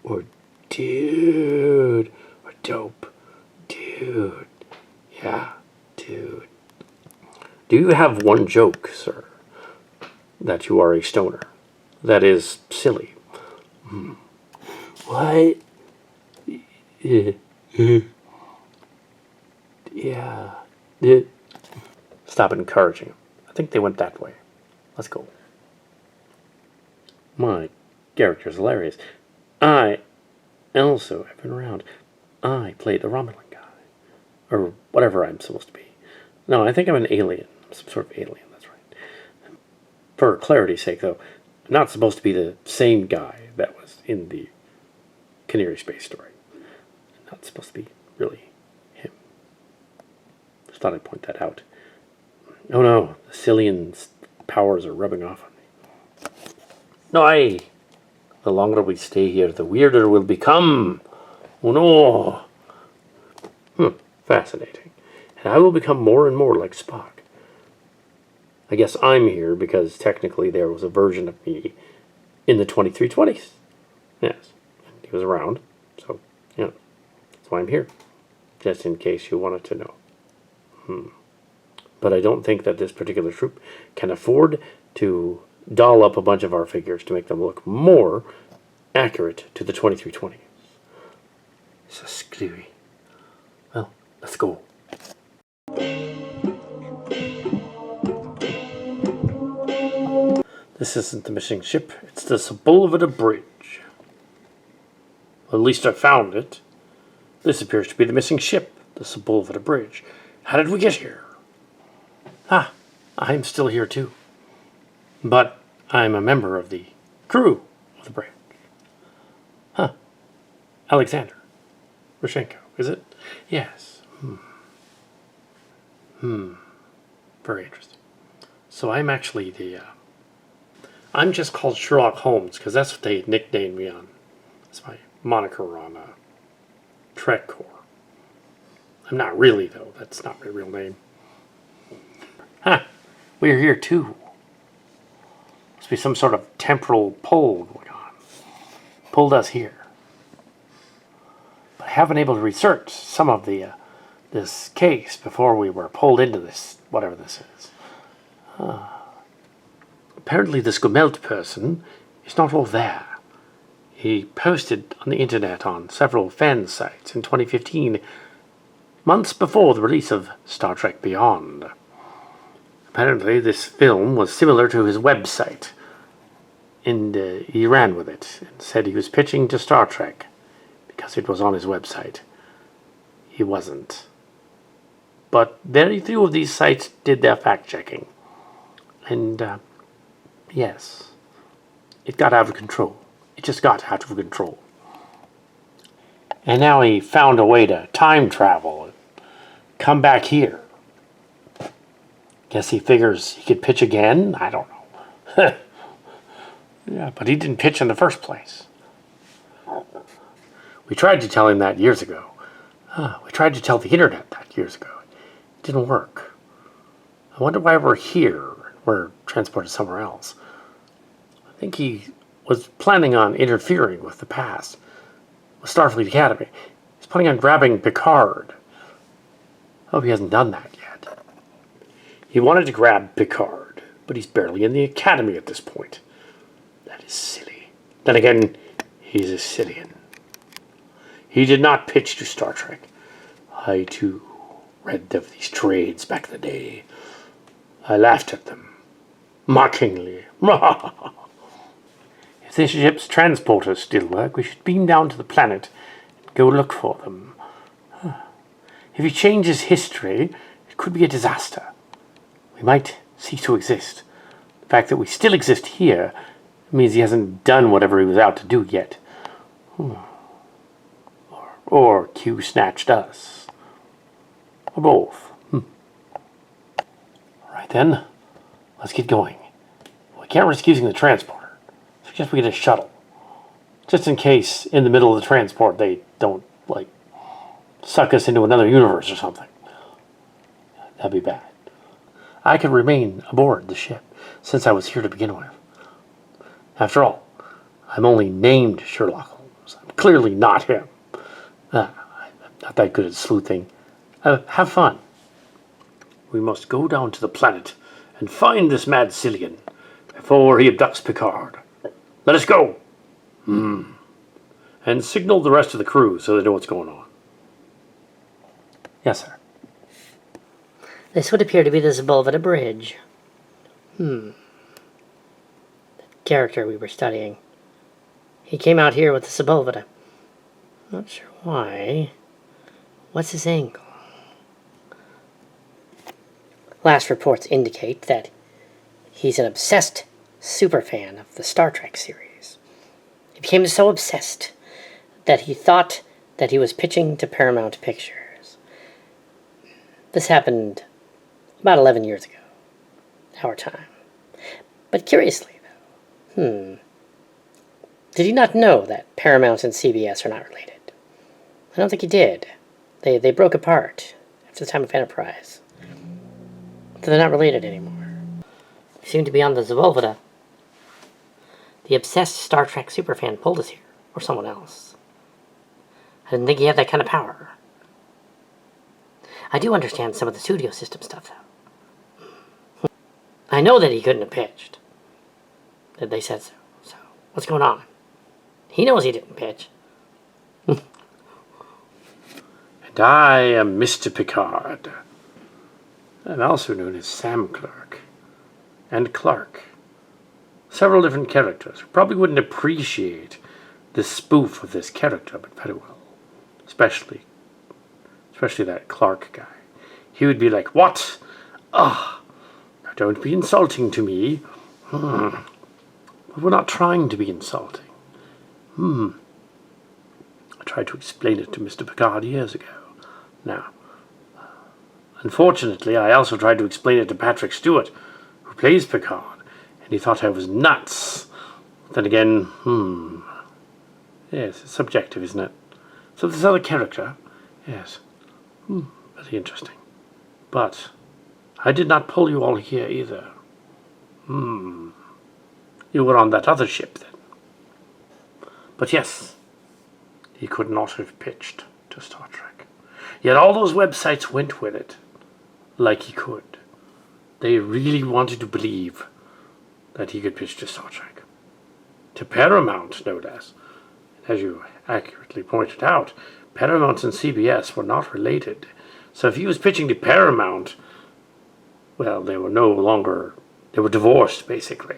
Or dude. Or dope. Dude. Yeah, dude. Do you have one joke, sir? That you are a stoner. That is silly. What? Yeah. Stop encouraging him. I think they went that way. Let's go. My character's hilarious. I also have been around. I played the Romulan guy. Or whatever I'm supposed to be. No, I think I'm an alien. Some sort of alien, that's right. For clarity's sake, though, I'm not supposed to be the same guy that was in the Canary Space story. I'm not supposed to be really him. Just thought I'd point that out. Oh no, the Cillian's powers are rubbing off on me. No, the longer we stay here, the weirder we'll become. Oh no. Fascinating. And I will become more and more like Spock. I guess I'm here because technically there was a version of me in the 2320s. Yes, he was around. So, yeah, that's why I'm here. Just in case you wanted to know. But I don't think that this particular troop can afford to doll up a bunch of our figures to make them look more accurate to the 2320s. So screwy. Well, let's go. This isn't the missing ship. It's the Sepulveda Bridge. Well, at least I found it. This appears to be the missing ship, the Sepulveda Bridge. How did we get here? Ah, I'm still here too. But I'm a member of the crew of the bridge. Huh. Alexander Roshenko, is it? Yes. Very interesting. So I'm actually I'm just called Sherlock Holmes because that's what they nicknamed me on. That's my moniker on Trek Corps. I'm not really, though. That's not my real name. Huh. We're here, too. Must be some sort of temporal pull going on. Pulled us here. But I haven't been able to research some of this case before we were pulled into this, whatever this is. Apparently this Gummelt person is not all there. He posted on the internet on several fan sites in 2015, months before the release of Star Trek Beyond. Apparently this film was similar to his website, and he ran with it and said he was pitching to Star Trek because it was on his website. He wasn't. But very few of these sites did their fact-checking. And, yes, it got out of control. It just got out of control. And now he found a way to time travel and come back here. Guess he figures he could pitch again? I don't know. Yeah, but he didn't pitch in the first place. We tried to tell him that years ago. We tried to tell the internet that years ago. It didn't work. I wonder why we're here. We're transported somewhere else. I think he was planning on interfering with the past, with Starfleet Academy. He's planning on grabbing Picard. Hope he hasn't done that yet. He wanted to grab Picard, but he's barely in the Academy at this point. That is silly. Then again, he's a Cillian. He did not pitch to Star Trek. I, too, read of these trades back in the day. I laughed at them, mockingly. If this ship's transporters still work, we should beam down to the planet and go look for them. If he changes history, it could be a disaster. We might cease to exist. The fact that we still exist here means he hasn't done whatever he was out to do yet. Or Q snatched us. Or both. Alright then, let's get going. We can't risk using the transporter. Suggest we get a shuttle. Just in case, in the middle of the transport, they don't, suck us into another universe or something. That'd be bad. I could remain aboard the ship, since I was here to begin with. After all, I'm only named Sherlock Holmes. I'm clearly not him. I'm not that good at sleuthing. Have fun. We must go down to the planet and find this mad Cillian before he abducts Picard. Let us go! And signal the rest of the crew so they know what's going on. Yes, sir. This would appear to be the Sepulveda Bridge. The character we were studying. He came out here with the Sepulveda. Not sure why. What's his angle? Last reports indicate that he's an obsessed superfan of the Star Trek series. He became so obsessed that he thought that he was pitching to Paramount Pictures. This happened about 11 years ago, our time. But curiously, though, did he not know that Paramount and CBS are not related? I don't think he did. They broke apart after the time of Enterprise. So they're not related anymore. They seem to be on the Sepulveda. The obsessed Star Trek superfan pulled us here, or someone else. I didn't think he had that kind of power. I do understand some of the studio system stuff, though. I know that he couldn't have pitched. That they said so. So, what's going on? He knows he didn't pitch. And I am Mr. Picard. I'm also known as Sam Clark. And Clark. several different characters. Probably wouldn't appreciate the spoof of this character, but very well. Especially that Clark guy. He would be like, "What? Ah, now don't be insulting to me. But we're not trying to be insulting. I tried to explain it to Mr. Picard years ago. Now, unfortunately, I also tried to explain it to Patrick Stewart, who plays Picard, and he thought I was nuts. Then again, yes, it's subjective, isn't it? So this other character, yes, very interesting. But I did not pull you all here either. You were on that other ship then. But yes, he could not have pitched to Star Trek. Yet all those websites went with it like he could. They really wanted to believe that he could pitch to Star Trek. To Paramount, no less. As you accurately pointed out, Paramount and CBS were not related. So if he was pitching to Paramount, well, they were no longer... They were divorced, basically.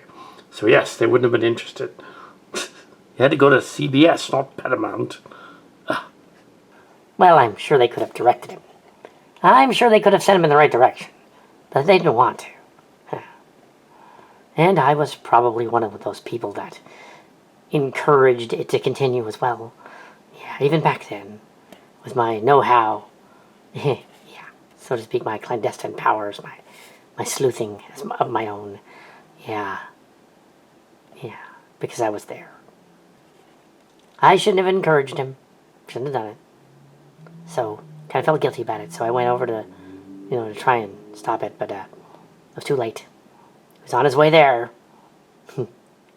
So yes, they wouldn't have been interested. You had to go to CBS, not Paramount. Well, I'm sure they could have directed him. I'm sure they could have sent him in the right direction. But they didn't want to. And I was probably one of those people that encouraged it to continue as well. Yeah, even back then, with my know-how, yeah, so to speak, my clandestine powers, my sleuthing of my own. Yeah, because I was there. I shouldn't have encouraged him. Shouldn't have done it. So, kind of felt guilty about it. So I went over to, to try and stop it, but it was too late. He was on his way there in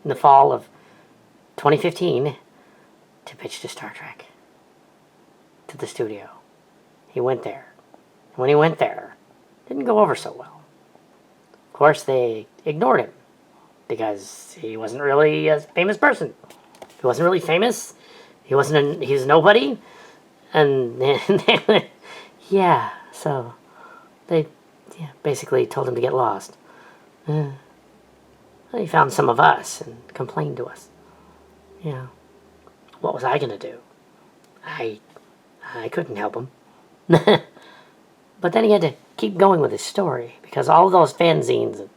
the fall of 2015 to pitch to Star Trek, to the studio. He went there. And when he went there, it didn't go over so well. Of course, they ignored him because he wasn't really a famous person. He wasn't really famous. He was nobody. And then, so they basically told him to get lost. He found some of us and complained to us. What was I going to do? I couldn't help him. But then he had to keep going with his story because all of those fanzines and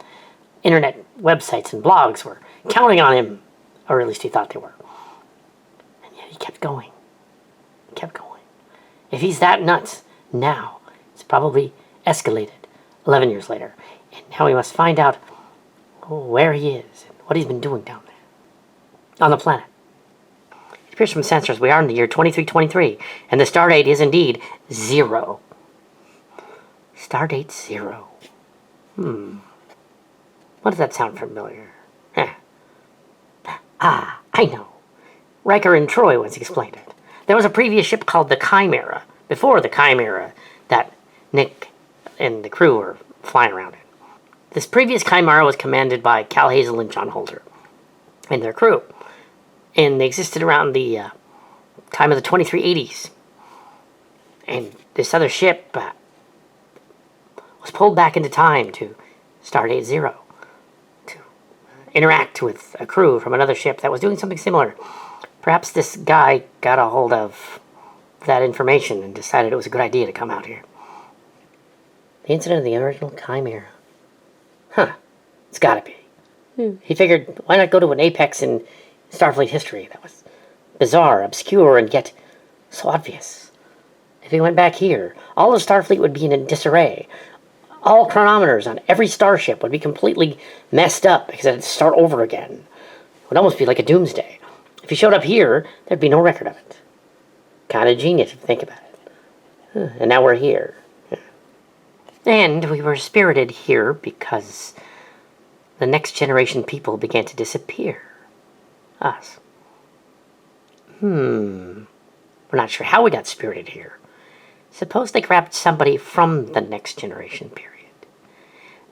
internet websites and blogs were counting on him, or at least he thought they were. And yet he kept going. If he's that nuts now, it's probably escalated 11 years later. And now we must find out where he is and what he's been doing down there on the planet. It appears from sensors we are in the year 2323, and the stardate is indeed 0. Stardate Zero. What does that sound familiar? I know. Riker and Troy once explained it. There was a previous ship called the Chimera, before the Chimera, that Nick and the crew were flying around in. This previous Chimera was commanded by Cal Hazel and John Holder and their crew. And they existed around the time of the 2380s. And this other ship was pulled back into time to Stardate Zero to interact with a crew from another ship that was doing something similar. Perhaps this guy got a hold of that information and decided it was a good idea to come out here. The incident of the original Chimera. It's gotta be. He figured, why not go to an apex in Starfleet history that was bizarre, obscure, and yet so obvious. If he went back here, all of Starfleet would be in disarray. All chronometers on every starship would be completely messed up because it had to start over again. It would almost be like a doomsday. If he showed up here, there'd be no record of it. Kind of genius if you think about it. And now we're here. And we were spirited here because the next generation people began to disappear. Us. We're not sure how we got spirited here. Suppose they grabbed somebody from the next generation period.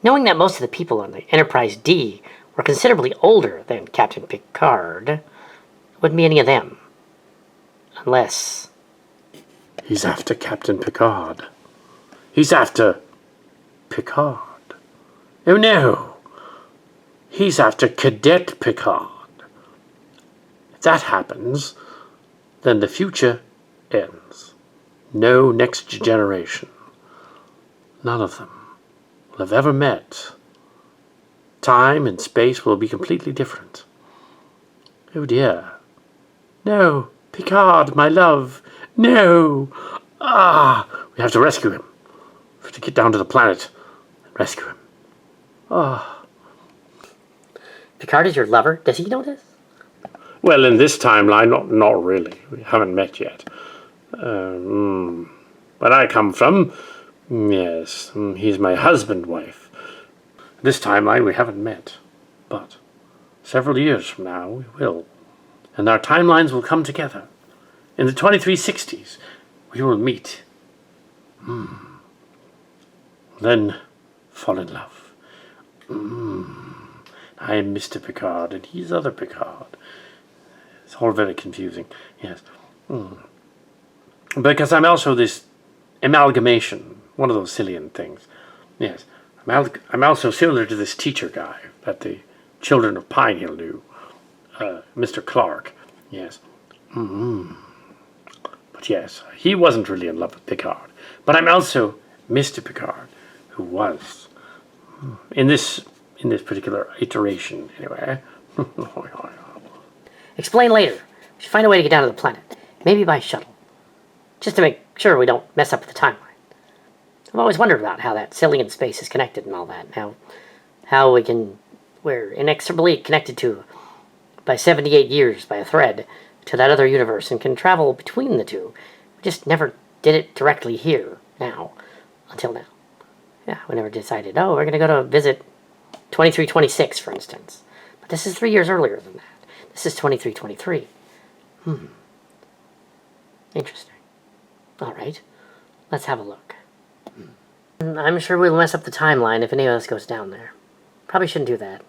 Knowing that most of the people on the Enterprise D were considerably older than Captain Picard, it wouldn't be any of them. Unless... He's after Captain Picard. He's after... Picard. Oh no! He's after Cadet Picard. If that happens, then the future ends. No next generation. None of them will have ever met. Time and space will be completely different. Oh dear. No, Picard, my love. No. We have to rescue him. We have to get down to the planet and rescue him. Picard is your lover? Does he know this? Well, in this timeline, not really. We haven't met yet. Where I come from, yes, he's my husband, wife. This timeline we haven't met, but several years from now we will. And our timelines will come together. In the 2360s, we will meet. Then fall in love. I am Mr. Picard, and he's other Picard. It's all very confusing, yes. Because I'm also this amalgamation, one of those Cillian things. Yes, I'm also similar to this teacher guy that the children of Pine Hill knew, Mr. Clark, yes. But yes, he wasn't really in love with Picard. But I'm also Mr. Picard, who was. In this particular iteration, anyway. Explain later. We should find a way to get down to the planet. Maybe by shuttle. Just to make sure we don't mess up the timeline. I've always wondered about how that Cillian space is connected and all that. How we're inexorably connected to, by 78 years, by a thread, to that other universe and can travel between the two. We just never did it directly here, until now. Yeah, we never decided, we're going to go to visit 2326, for instance. But this is 3 years earlier than that. This is 2323. Interesting. All right, let's have a look. I'm sure we'll mess up the timeline if any of us goes down there. Probably shouldn't do that.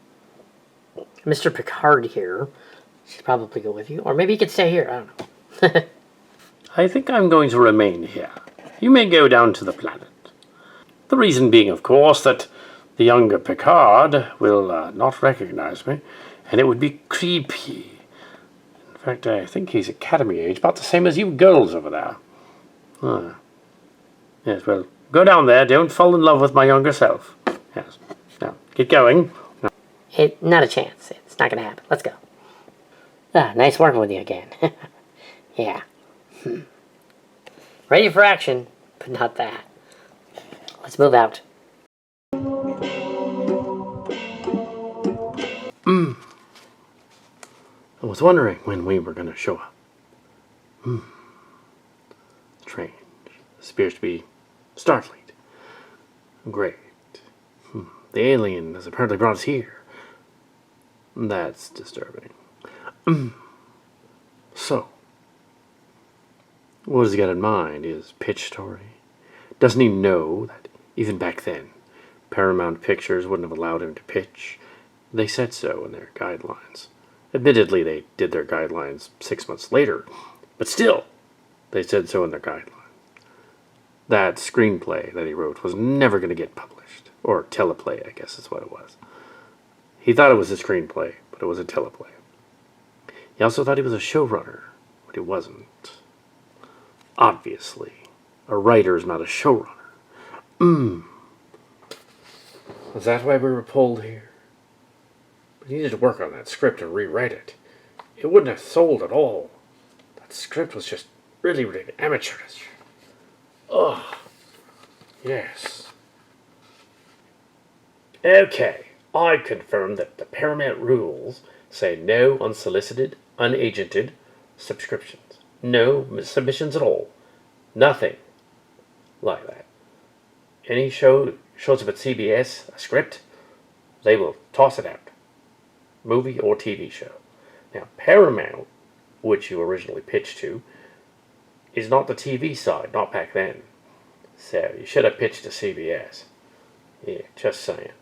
Mr. Picard here should probably go with you. Or maybe he could stay here, I don't know. I think I'm going to remain here. You may go down to the planet. The reason being, of course, that the younger Picard will not recognize me, and it would be creepy. In fact, I think he's Academy age, about the same as you girls over there. Yes, well, go down there. Don't fall in love with my younger self. Yes. Now, get going. No. Not a chance. It's not going to happen. Let's go. Nice working with you again. Yeah. Ready for action, but not that. Let's move out. I was wondering when we were going to show up. Strange. This appears to be Starfleet. Great. The alien has apparently brought us here. That's disturbing. So, what has he got in mind? His pitch story? Doesn't he know that even back then, Paramount Pictures wouldn't have allowed him to pitch? They said so in their guidelines. Admittedly, they did their guidelines 6 months later, but still, they said so in their guidelines. That screenplay that he wrote was never going to get published. Or teleplay, I guess is what it was. He thought it was a screenplay, but it was a teleplay. He also thought he was a showrunner, but he wasn't. Obviously, a writer is not a showrunner. Was that why we were pulled here? We needed to work on that script and rewrite it. It wouldn't have sold at all. That script was just really, really amateurish. Yes. Okay, I confirm that the Paramount rules say no unsolicited, unagented subscriptions. No submissions at all. Nothing like that. Any show shows up at CBS, a script, they will toss it out. Movie or TV show. Now, Paramount, which you originally pitched to, is not the TV side, not back then. So, you should have pitched to CBS. Yeah, just saying.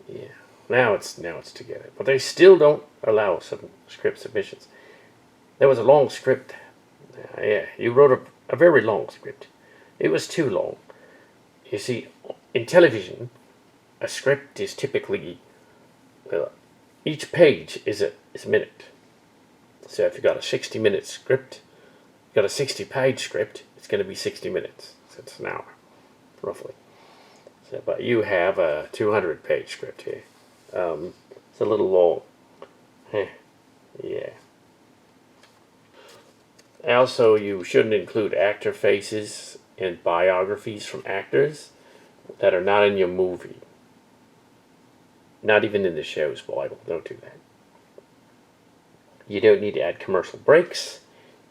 Yeah, now it's together. But they still don't allow some script submissions. There was a long script. Yeah, you wrote a very long script. It was too long. You see, in television, a script is typically Well, each page is a minute. So if you got a 60-minute script, you got a 60-page script, it's going to be 60 minutes. So it's an hour, roughly. So, but you have a 200-page script here. It's a little long. Yeah. Also, you shouldn't include actor faces and biographies from actors that are not in your movie. Not even in the show's Bible. Don't do that. You don't need to add commercial breaks,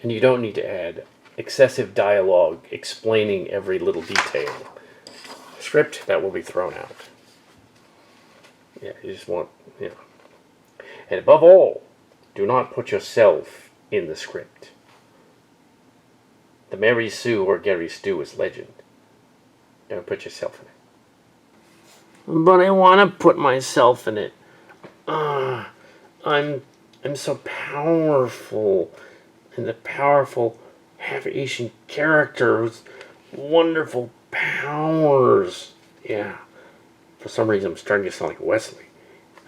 and you don't need to add excessive dialogue explaining every little detail. Script, that will be thrown out. Yeah, you just want, And above all, do not put yourself in the script. The Mary Sue or Gary Stu is legend. Don't put yourself in it. But I want to put myself in it. I'm so powerful. And the powerful half-Asian character with wonderful powers. Yeah. For some reason, I'm starting to sound like Wesley.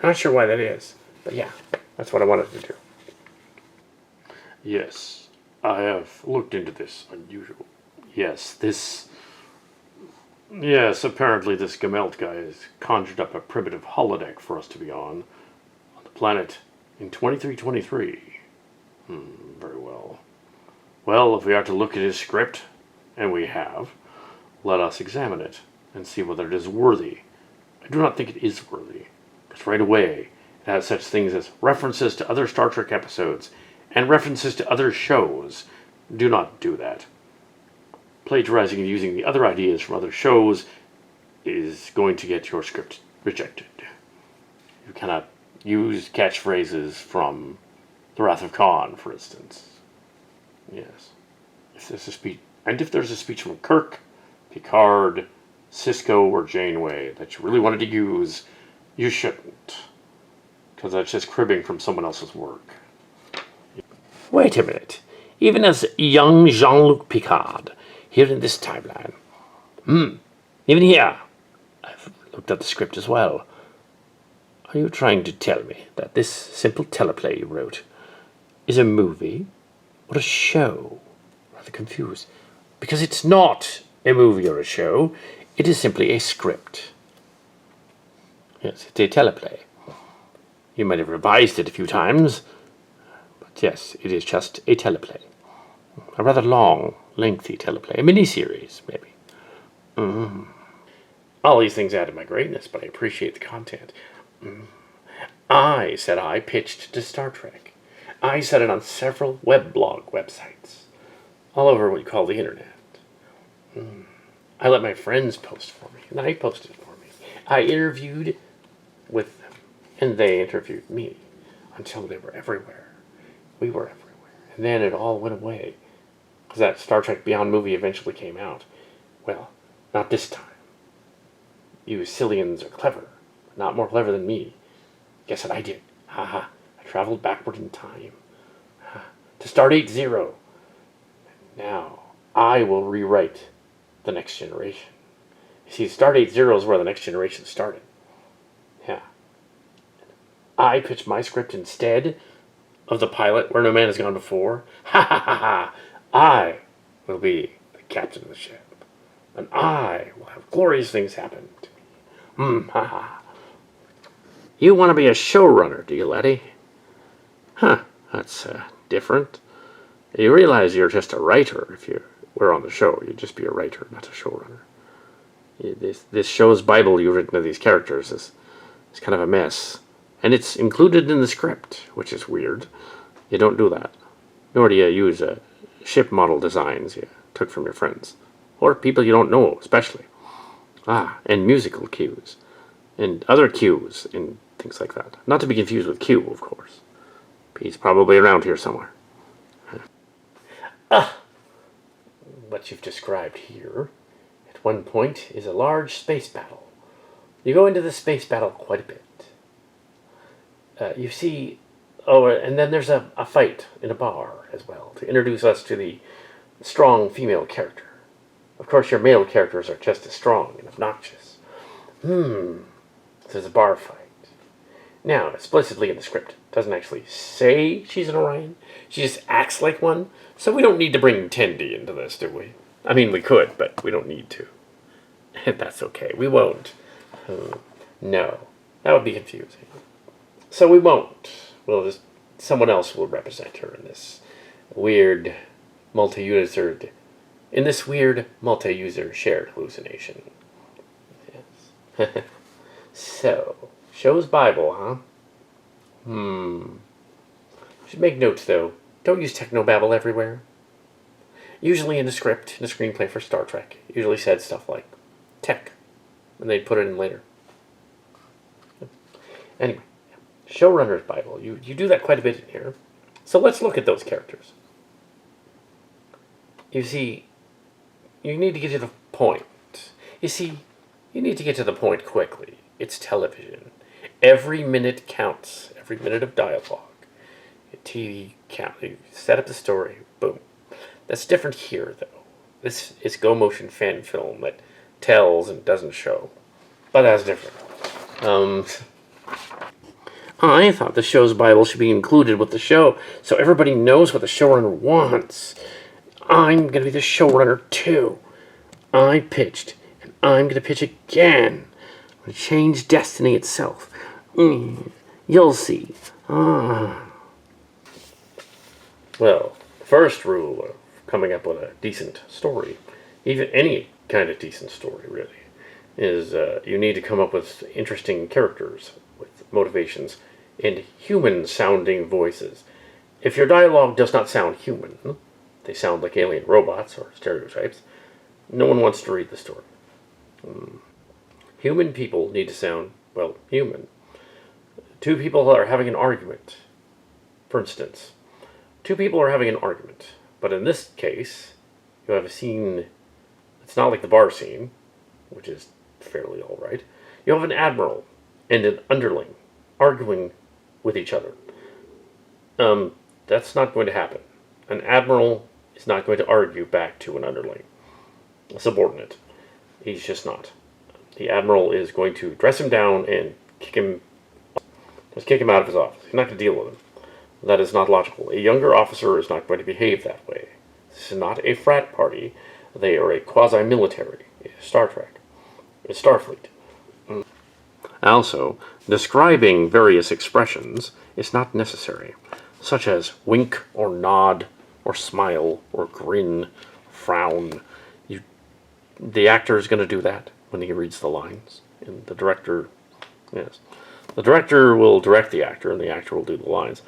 I'm not sure why that is. But yeah, that's what I wanted to do. Yes, I have looked into this unusual. Yes, apparently this Gummelt guy has conjured up a primitive holodeck for us to be on the planet in 2323. Very well. Well, if we are to look at his script, and we have, let us examine it and see whether it is worthy. I do not think it is worthy, because right away it has such things as references to other Star Trek episodes and references to other shows. Do not do that. Plagiarizing and using the other ideas from other shows is going to get your script rejected. You cannot use catchphrases from The Wrath of Khan, for instance. Yes. If there's a speech from Kirk, Picard, Cisco, or Janeway that you really wanted to use, you shouldn't. Because that's just cribbing from someone else's work. Wait a minute. Even as young Jean-Luc Picard, here in this timeline. Even here, I've looked at the script as well. Are you trying to tell me that this simple teleplay you wrote is a movie or a show? Rather confused. Because it's not a movie or a show. It is simply a script. Yes, it's a teleplay. You might have revised it a few times, but yes, it is just a teleplay. A rather long, lengthy teleplay. A miniseries, maybe. All these things add to my greatness, but I appreciate the content. I pitched to Star Trek. I said it on several weblog websites. All over what you call the internet. I let my friends post for me, and I posted for me. I interviewed with them, and they interviewed me, until they were everywhere. We were everywhere. And then it all went away. Because that Star Trek Beyond movie eventually came out. Well, not this time. You Cillians are clever, but not more clever than me. Guess what I did? I traveled backward in time. To Stardate Zero. Now, I will rewrite the next generation. You see, Stardate Zero is where the next generation started. Yeah. I pitched my script instead of the pilot Where No Man Has Gone Before. I will be the captain of the ship. And I will have glorious things happen to me. You want to be a showrunner, do you, laddie? That's different. You realize you're just a writer if you were on the show. You'd just be a writer, not a showrunner. This show's Bible you've written of these characters is kind of a mess. And it's included in the script, which is weird. You don't do that. Nor do you use ship model designs you took from your friends. Or people you don't know, especially. And musical cues. And other cues and things like that. Not to be confused with Q, of course. He's probably around here somewhere. What you've described here, at one point, is a large space battle. You go into the space battle quite a bit. You see... and then there's a fight in a bar as well, to introduce us to the strong female character. Of course, your male characters are just as strong and obnoxious. There's a bar fight. Now, explicitly in the script, it doesn't actually say she's an Orion. She just acts like one. So we don't need to bring Tendi into this, do we? I mean, we could, but we don't need to. That's okay. We won't. No. That would be confusing. So we won't. Well, just someone else will represent her in this weird multi-user shared hallucination. Yes. So, show's Bible, huh? Should make notes, though. Don't use technobabble everywhere. Usually in the script, in the screenplay for Star Trek, usually said stuff like tech, and they'd put it in later. Anyway, showrunner's Bible. You do that quite a bit in here. So let's look at those characters. You see, you need to get to the point. You see, you need to get to the point quickly. It's television. Every minute counts. Every minute of dialogue. TV count. You set up the story. Boom. That's different here, though. This is Go Motion fan film that tells and doesn't show. But that's different. I thought the show's Bible should be included with the show, so everybody knows what the showrunner wants. I'm going to be the showrunner, too. I pitched, and I'm going to pitch again. I'm going to change destiny itself. You'll see. Well, the first rule of coming up with a decent story, even any kind of decent story, really, is you need to come up with interesting characters with motivations and human-sounding voices. If your dialogue does not sound human, they sound like alien robots or stereotypes, no one wants to read the story. Human people need to sound, well, human. Two people are having an argument. For instance, two people are having an argument, but in this case, you have a scene, it's not like the bar scene, which is fairly alright. You have an admiral and an underling arguing with each other. That's not going to happen. An admiral is not going to argue back to an underling, a subordinate. He's just not. The admiral is going to dress him down and kick him out of his office. He's not going to deal with him. That is not logical. A younger officer is not going to behave that way. This is not a frat party. They are a quasi-military. Star Trek. It's Starfleet. Also, describing various expressions is not necessary, such as wink or nod or smile or grin, frown. The actor is going to do that when he reads the lines. And the director, yes. The director will direct the actor, and the actor will do the lines.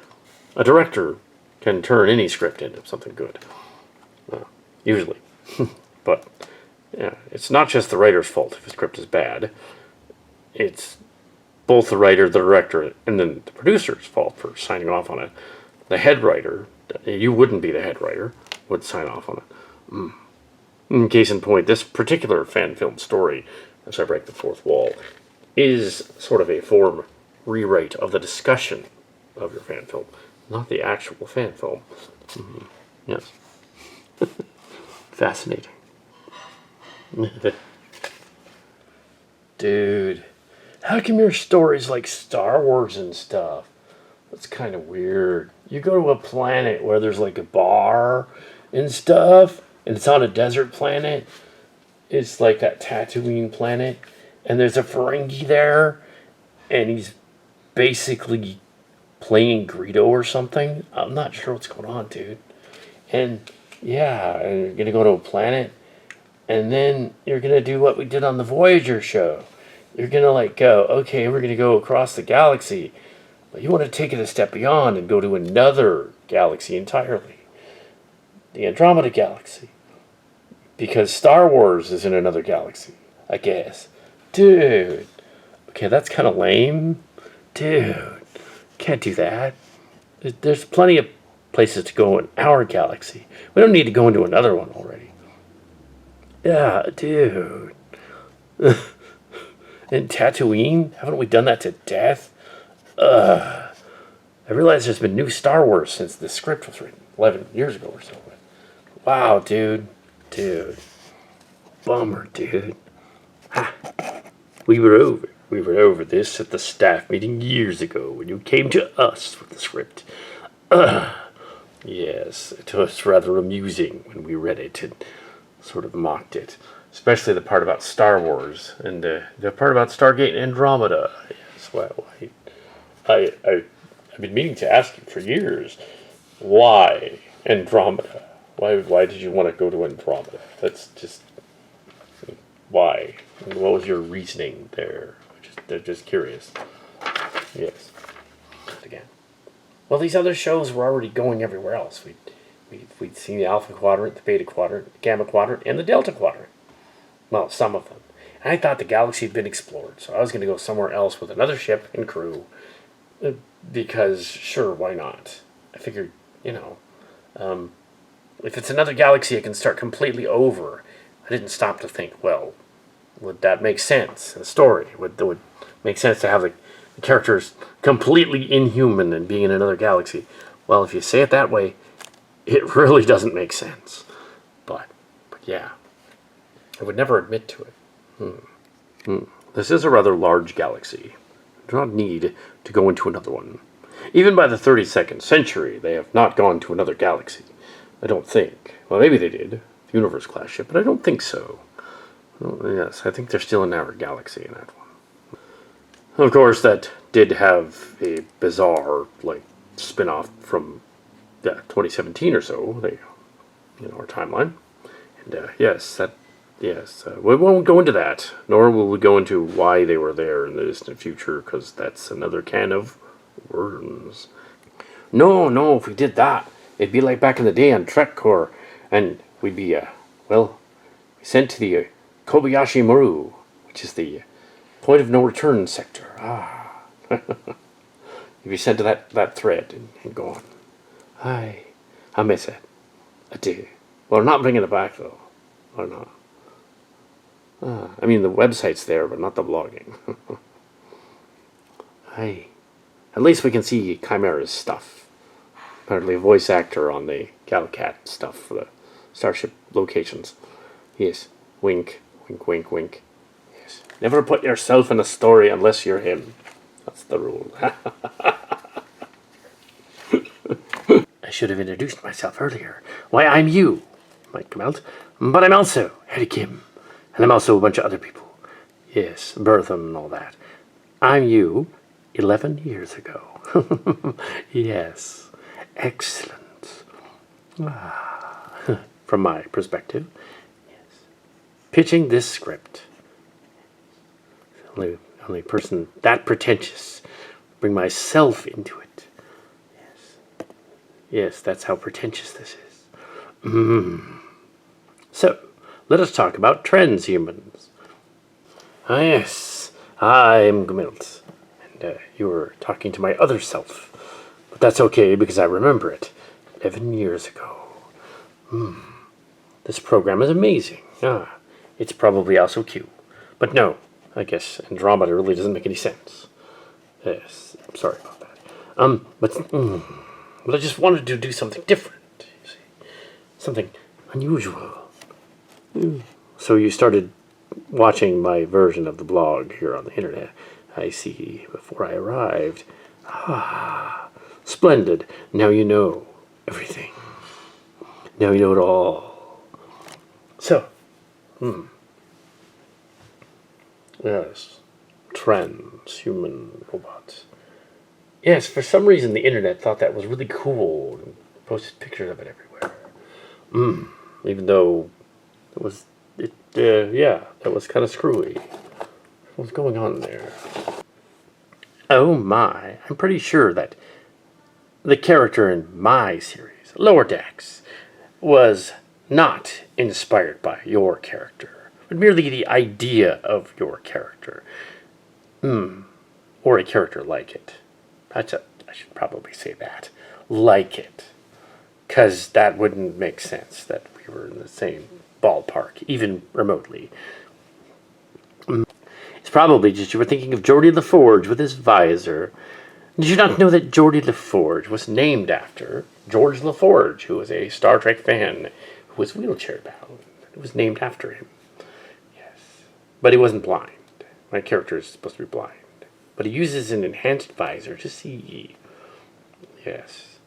A director can turn any script into something good. Usually. But yeah, it's not just the writer's fault if a script is bad. It's both the writer, the director, and then the producer's fault for signing off on it. The head writer, you wouldn't be the head writer, would sign off on it. In case in point, this particular fan film story, as I break the fourth wall, is sort of a form rewrite of the discussion of your fan film, not the actual fan film. Yes. Fascinating. Dude, how come your story's like Star Wars and stuff? That's kind of weird. You go to a planet where there's like a bar and stuff, and it's on a desert planet. It's like that Tatooine planet, and there's a Ferengi there, and he's basically playing Greedo or something. I'm not sure what's going on, dude. And yeah, and you're gonna go to a planet, and then you're gonna do what we did on the Voyager show. You're gonna like go, okay, we're gonna go across the galaxy, but you want to take it a step beyond and go to another galaxy entirely, the Andromeda Galaxy, because Star Wars is in another galaxy, I guess. Dude, okay, that's kind of lame. Dude, can't do that. There's plenty of places to go in our galaxy. We don't need to go into another one already. Yeah, dude. And Tatooine? Haven't we done that to death? I realize there's been new Star Wars since the script was written 11 years ago or so. Wow, dude. Dude. Bummer, dude. Ha. We were over. We went over this at the staff meeting years ago when you came to us with the script. Yes, it was rather amusing when we read it and sort of mocked it. Especially the part about Star Wars and the part about Stargate and Andromeda. Yes, I've been meaning to ask you for years. Why Andromeda? Why did you want to go to Andromeda? That's just... Why? What was your reasoning there? They're just curious. Yes. Again. Well, these other shows were already going everywhere else. We'd seen the Alpha Quadrant, the Beta Quadrant, the Gamma Quadrant, and the Delta Quadrant. Well, some of them. And I thought the galaxy had been explored, so I was going to go somewhere else with another ship and crew. Because, sure, why not? I figured, if it's another galaxy, it can start completely over. I didn't stop to think, well, would that make sense in a story? Would it make sense to have the characters completely inhuman and being in another galaxy? Well, if you say it that way, it really doesn't make sense. But yeah, I would never admit to it. This is a rather large galaxy. I do not need to go into another one. Even by the 32nd century, they have not gone to another galaxy. I don't think. Well, maybe they did. The Universe-class ship, but I don't think so. Well, yes, I think they're still in our galaxy in that one. Of course, that did have a bizarre, spin-off from 2017 or so, our timeline. And yes, we won't go into that, nor will we go into why they were there in the distant future, because that's another can of worms. No, if we did that, it'd be like back in the day on Trek Corps, and we'd be, sent to the Kobayashi Maru, which is the point of no return sector. You'd be sent to that thread and go on. I miss it. I do. Well, not bringing it back, though. Or not. I mean, the website's there, but not the blogging. At least we can see Chimera's stuff. Apparently a voice actor on the Galcat stuff for the Starship locations. Yes. Wink. Wink, wink, wink. Yes. Never put yourself in a story unless you're him. That's the rule. I should have introduced myself earlier. Why, I'm you, Mike Gummelt. But I'm also Harry Kim. And I'm also a bunch of other people. Yes, Bertham and all that. I'm you 11 years ago. Yes. Excellent. From my perspective, yes. Pitching this script. Only person that pretentious. Bring myself into it. Yes, that's how pretentious this is. So, let us talk about transhumans. Yes, I'm Gummelt, and you were talking to my other self. But that's okay, because I remember it. 11 years ago. This program is amazing. It's probably also cute. But no, I guess Andromeda really doesn't make any sense. Yes, I'm sorry about that. But I just wanted to do something different, you see. Something unusual. So you started watching my version of the blog here on the internet. I see, before I arrived. Splendid. Now you know everything. Now you know it all. So, yes, transhuman robots. Yes, for some reason the internet thought that was really cool and posted pictures of it everywhere. Even though that was kind of screwy. What was going on there? Oh my, I'm pretty sure that the character in my series, Lower Decks, was not inspired by your character, but merely the idea of your character. Or a character like it. I should probably say that. Like it. Because that wouldn't make sense that we were in the same ballpark, even remotely. It's probably just you were thinking of Geordie LaForge with his visor. Did you not know that Geordie LaForge was named after George LaForge, who was a Star Trek fan who was wheelchair bound? It was named after him. Yes. But he wasn't blind. My character is supposed to be blind. But he uses an enhanced visor to see. Yes.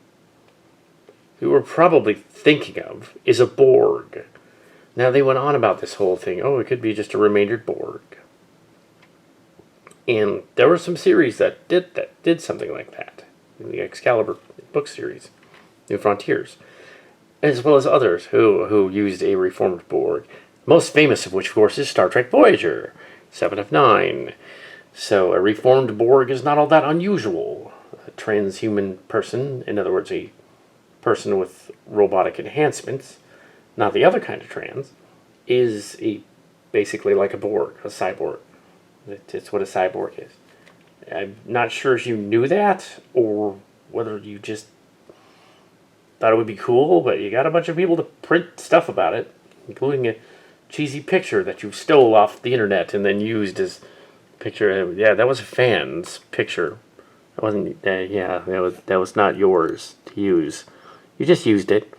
Who we're probably thinking of is a Borg. Now, they went on about this whole thing. Oh, it could be just a remaindered Borg. And there were some series that did something like that. In the Excalibur book series, New Frontiers. As well as others who used a reformed Borg. Most famous of which, of course, is Star Trek Voyager, 7 of 9. So a reformed Borg is not all that unusual. A transhuman person, in other words, a person with robotic enhancements, not the other kind of trans, is basically like a Borg, a cyborg. It's what a cyborg is. I'm not sure if you knew that, or whether you just thought it would be cool, but you got a bunch of people to print stuff about it, including a cheesy picture that you stole off the internet and then used as a picture. Yeah, that was a fan's picture. That wasn't. Yeah, that was not yours to use. You just used it.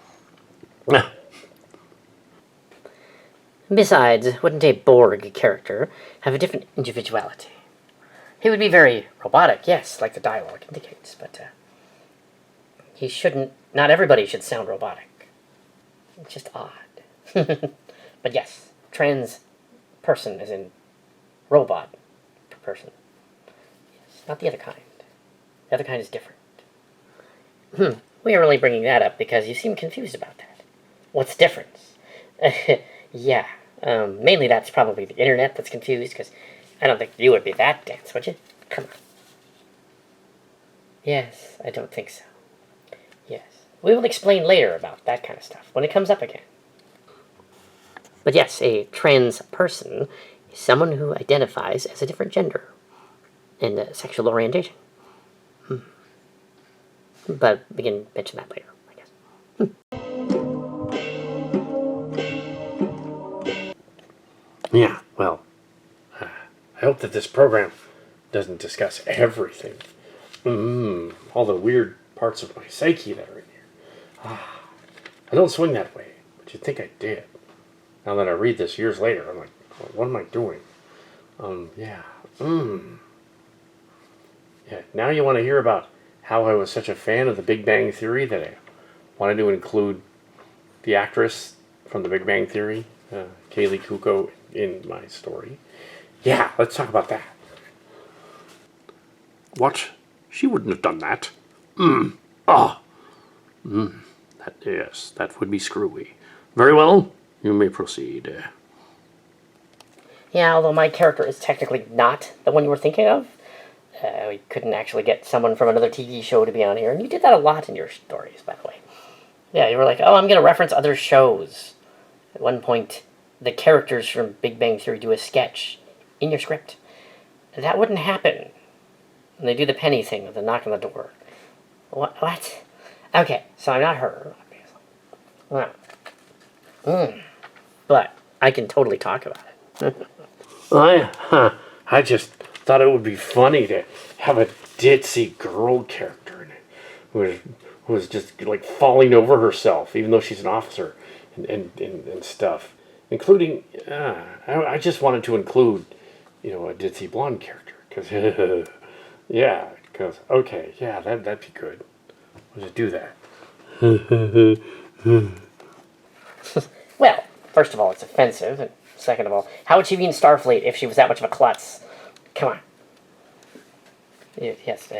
Besides, wouldn't a Borg character have a different individuality? He would be very robotic, yes, like the dialogue indicates, but he shouldn't. Not everybody should sound robotic. It's just odd. But yes, trans person is in robot person. Yes, not the other kind. The other kind is different. We are really bringing that up because you seem confused about that. What's the difference? Yeah, mainly that's probably the internet that's confused, because I don't think you would be that dense, would you? Come on. Yes, I don't think so. Yes. We will explain later about that kind of stuff when it comes up again. But yes, a trans person is someone who identifies as a different gender and sexual orientation. But we can mention that later, I guess. Yeah, well, I hope that this program doesn't discuss everything. All the weird parts of my psyche that are in here. I don't swing that way, but you'd think I did. Now that I read this years later, I'm like, what am I doing? Yeah. Yeah, now you want to hear about how I was such a fan of the Big Bang Theory that I wanted to include the actress from the Big Bang Theory, Kaylee Kuko, in my story. Yeah, let's talk about that. What? She wouldn't have done that. Yes, that would be screwy. Very well, you may proceed. Yeah, although my character is technically not the one you were thinking of. We couldn't actually get someone from another TV show to be on here, and you did that a lot in your stories, by the way. Yeah, you were like, oh, I'm going to reference other shows. At one point, the characters from Big Bang Theory do a sketch in your script. That wouldn't happen. And they do the penny thing with the knock on the door. What? Okay, so I'm not her, obviously. Well, but I can totally talk about it. I just thought it would be funny to have a ditzy girl character in it who was just like falling over herself, even though she's an officer and stuff. Including, I just wanted to include, a ditzy blonde character. Because, yeah, okay, yeah, that'd be good. We'll just do that. Well, first of all, it's offensive, and second of all, how would she be in Starfleet if she was that much of a klutz? Come on. Yes,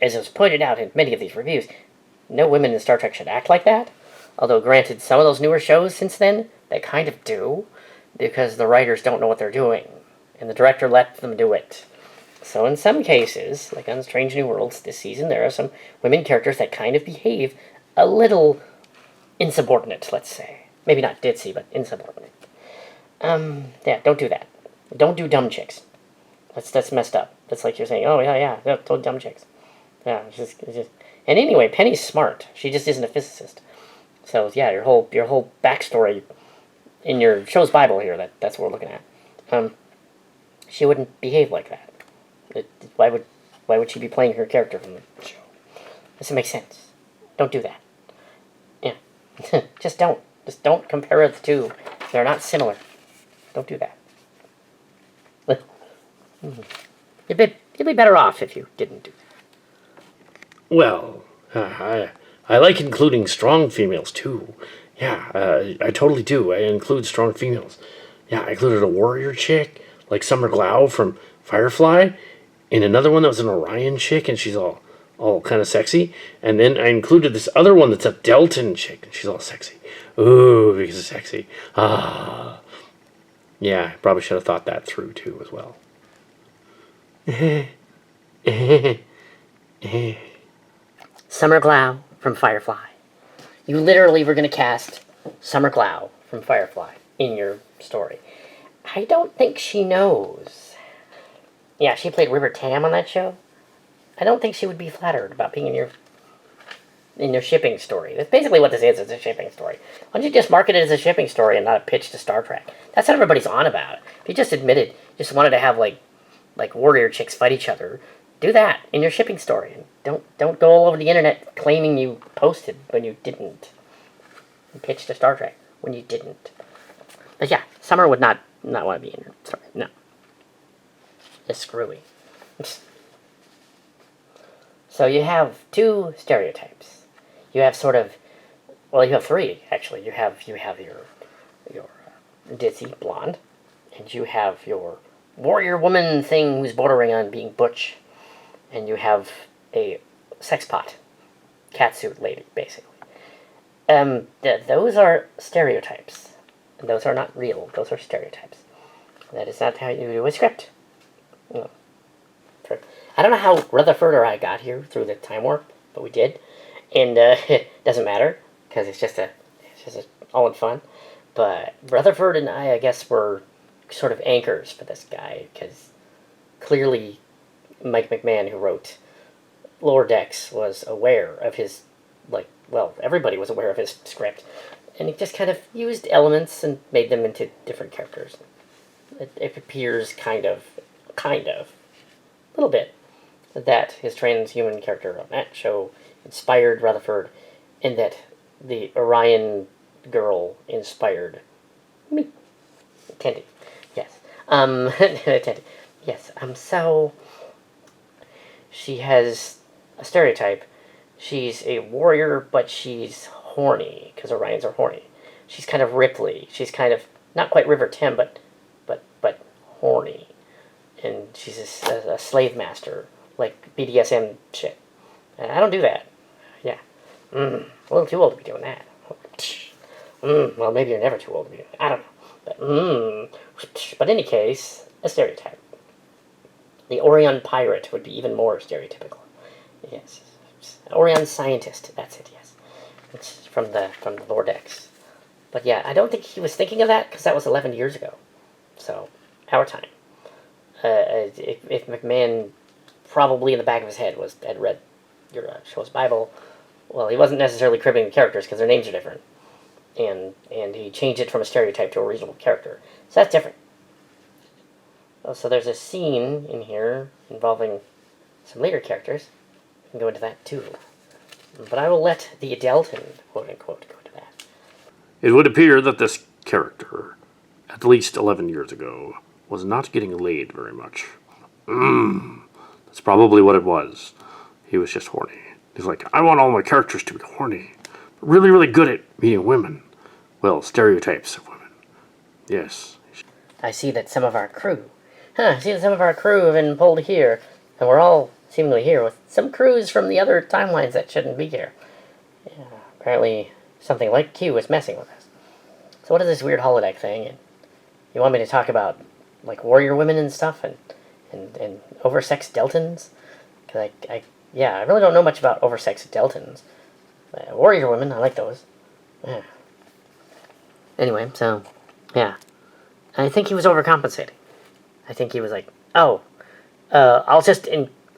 as was pointed out in many of these reviews, no women in Star Trek should act like that. Although, granted, some of those newer shows since then, they kind of do, because the writers don't know what they're doing, and the director let them do it. So in some cases, like on Strange New Worlds this season, there are some women characters that kind of behave a little insubordinate, let's say. Maybe not ditzy, but insubordinate. Yeah, don't do that. Don't do dumb chicks. That's messed up. That's like you're saying, oh, yeah, don't dumb chicks. Yeah, it's just... And anyway, Penny's smart. She just isn't a physicist. So, yeah, your whole backstory in your show's Bible here, that's what we're looking at. She wouldn't behave like that. Why would she be playing her character from the show? Doesn't make sense. Don't do that. Yeah. Just don't compare the two. They're not similar. Don't do that. You'd be better off if you didn't do that. Well, I like including strong females too. Yeah, I totally do. I include strong females. Yeah, I included a warrior chick, like Summer Glau from Firefly, and another one that was an Orion chick, and she's all kind of sexy. And then I included this other one that's a Delton chick, and she's all sexy. Ooh, because it's sexy. Ah. Yeah, I probably should have thought that through too as well. Summer Glau from Firefly. You literally were going to cast Summer Glau from Firefly in your story. I don't think she knows. Yeah, she played River Tam on that show. I don't think she would be flattered about being in your shipping story. That's basically what this is. It's a shipping story. Why don't you just market it as a shipping story and not a pitch to Star Trek? That's what everybody's on about. If you just admitted, just wanted to have like warrior chicks fight each other, do that in your shipping story. And don't go all over the internet claiming you posted when you didn't. And pitch to Star Trek when you didn't. But yeah, Summer would not want to be in your story. No. Just screwy. So you have two stereotypes. You have sort of, well, you have three actually. You have your ditzy blonde, and you have your warrior woman thing who's bordering on being butch, and you have a sex pot, catsuit lady, basically. Those are stereotypes. Those are not real. Those are stereotypes. That is not how you do a script. No. I don't know how Rutherford or I got here through the time warp, but we did, and it doesn't matter because it's just all in fun. But Rutherford and I guess, were sort of anchors for this guy because clearly Mike McMahon, who wrote Lower Decks, was aware of his everybody was aware of his script, and he just kind of used elements and made them into different characters. It appears kind of, a little bit, that his transhuman character on that show inspired Rutherford, and that the Orion girl inspired me. Tandy. Yes. Tandy. Yes. So she has a stereotype. She's a warrior, but she's horny, because Orions are horny. She's kind of Ripley. She's kind of, not quite River Tim, but horny. And she's a slave master, like BDSM shit. And I don't do that. Yeah. A little too old to be doing that. Well, maybe you're never too old to be doing that. I don't know. But in any case, a stereotype. The Orion pirate would be even more stereotypical. Yes. Orion scientist, that's it, yes. It's from the Lower Decks. But yeah, I don't think he was thinking of that, because that was 11 years ago. So, our time. If McMahon probably in the back of his head had read your show's Bible, well, he wasn't necessarily cribbing the characters, because their names are different. And he changed it from a stereotype to a reasonable character. So that's different. So there's a scene in here involving some later characters. We can go into that too. But I will let the Delton, quote-unquote, go into that. It would appear that this character, at least 11 years ago, was not getting laid very much. That's probably what it was. He was just horny. He's like, I want all my characters to be horny. Really, really good at meeting women. Well, stereotypes of women. Yes. I see that some of our crew have been pulled here, and we're all seemingly here with some crews from the other timelines that shouldn't be here. Yeah, apparently something like Q is messing with us. So what is this weird holodeck thing? And you want me to talk about like warrior women and stuff and oversexed Deltons? Because I really don't know much about oversexed Deltons. Warrior women, I like those. Yeah. Anyway, so yeah, I think he was overcompensating. I think he was like, I